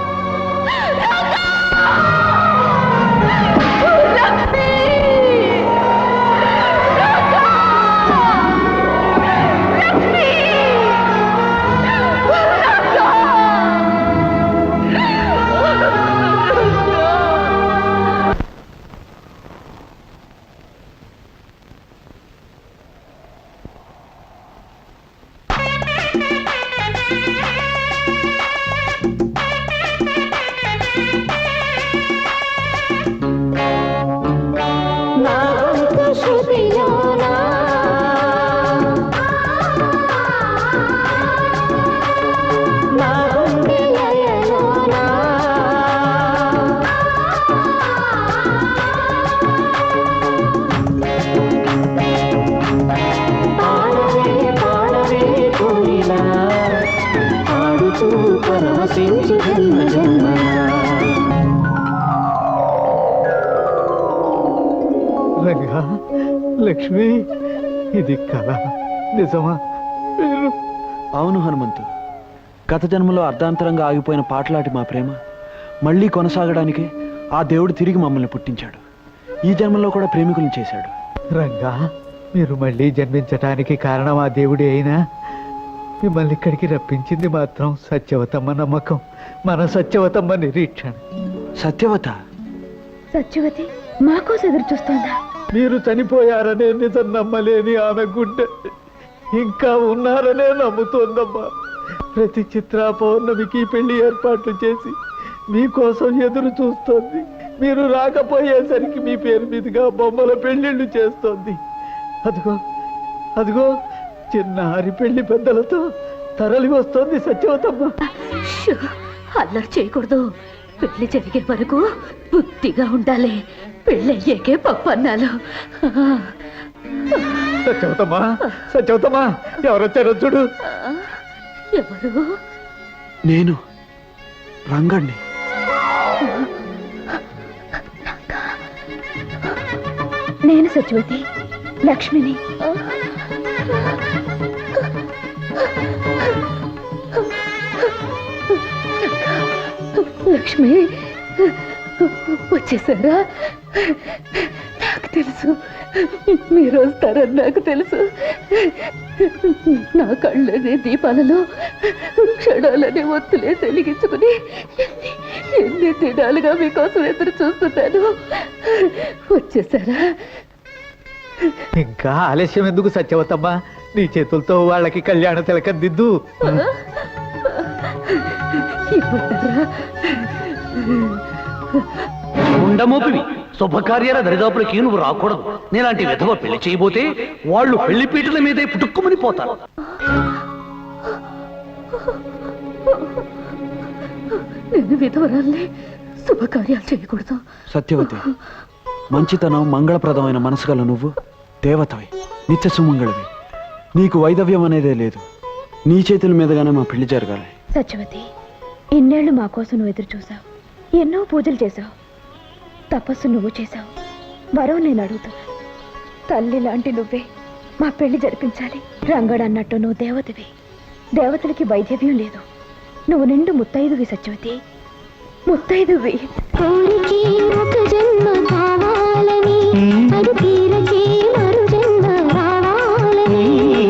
రంగా, లక్ష్మి, ఇది కళ నిజమా? అవును హనుమంతు, గత జన్మలో అర్ధాంతరంగా ఆగిపోయిన పాటలాటి మా ప్రేమ మళ్ళీ కొనసాగడానికి ఆ దేవుడు తిరిగి మమ్మల్ని పుట్టించాడు. ఈ జన్మలో కూడా ప్రేమికులను చేశాడు. రంగా, మీరు మళ్ళీ జన్మించటానికి కారణం ఆ దేవుడే అయినా మిమ్మల్ని ఇక్కడికి రప్పించింది మాత్రం సత్యవతమ్మ నమ్మకం, మన సత్యవతమ్మ నిరీక్షణ. సత్యవత? సత్యవతి మాకోసం ఎదురు చూస్తోందా? మీరు చనిపోయారనే నిజం నమ్మలేని ఆమె గుండె ఇంకా ఉన్నారనే నమ్ముతోందమ్మా. ప్రతి చిత్రా పౌర్ణమికి పెళ్లి ఏర్పాట్లు చేసి మీకోసం ఎదురు చూస్తోంది. మీరు రాకపోయేసరికి మీ పేరు మీదుగా బొమ్మల పెళ్లిళ్ళు చేస్తోంది. అదిగో అదిగో చిన్నారి పెళ్లి పెద్దలతో తరలి వస్తోంది సత్యవతమ్మ. అల్లరి చేయకూడదు. పెళ్లి జరిగే వరకు బుద్ధిగా ఉండాలి. పెళ్ళయ్యాకే పప్పన్నాలు. సత్యవతమ్మా, సత్యవతమ్మా, ఎవరొచ్చారో చూడు. ఎవరు? నేను రంగణ్ణి. నేను సత్యవతి, లక్ష్మిని. లక్ష్మి వచ్చేసారా? నాకు తెలుసు మీరు వస్తారని నాకు తెలుసు. నా కళ్ళనే దీపాలలో క్షణాలనే ఒత్తులే వెలిగించుకుని ఎన్ని దినాలుగా మీకోసం ఎదురు చూస్తున్నాను. వచ్చేసారా? ఇంకా ఆలస్యం ఎందుకు సత్యవతమ్మా? నీ చేతులతో వాళ్ళకి కళ్యాణ తిలకం దిద్దు. ఉండమోపివి, శుభకార్యాల దరిదాపులకి నువ్వు రాకూడదు. నేలాంటి విధవ పెళ్లి చేయబోతే వాళ్ళు పెళ్లి పీటల మీదే పుట్టుక్కుమని పోతారు. నేను విధవరాల్ని, శుభకార్యాలు చేయకూడదు. సత్యవతి, మంచితనం మంగళప్రదమైన మనసు గల నువ్వు దేవతవి, నిత్య సుమంగళవి. నీకు వైదవ్యం అనేదే లేదు. నీ చేతుల మీదుగానే మా పెళ్లి జరగాలి. సత్యవతి, ఇన్నేళ్లు మా కోసం నువ్వు ఎదురు చూసావు, ఎన్నో పూజలు చేశావు, తపస్సు నువ్వు చేశావు, వరం నేను అడుగుతున్నా. తల్లి లాంటి నువ్వే మా పెళ్లి జరిపించాలి. రంగడన్నట్టు నువ్వు దేవతవి, దేవతలకి వైద్యవ్యం లేదు. నువ్వు నిండు ముత్తైదువి సత్యవతి, ముత్తైదువి.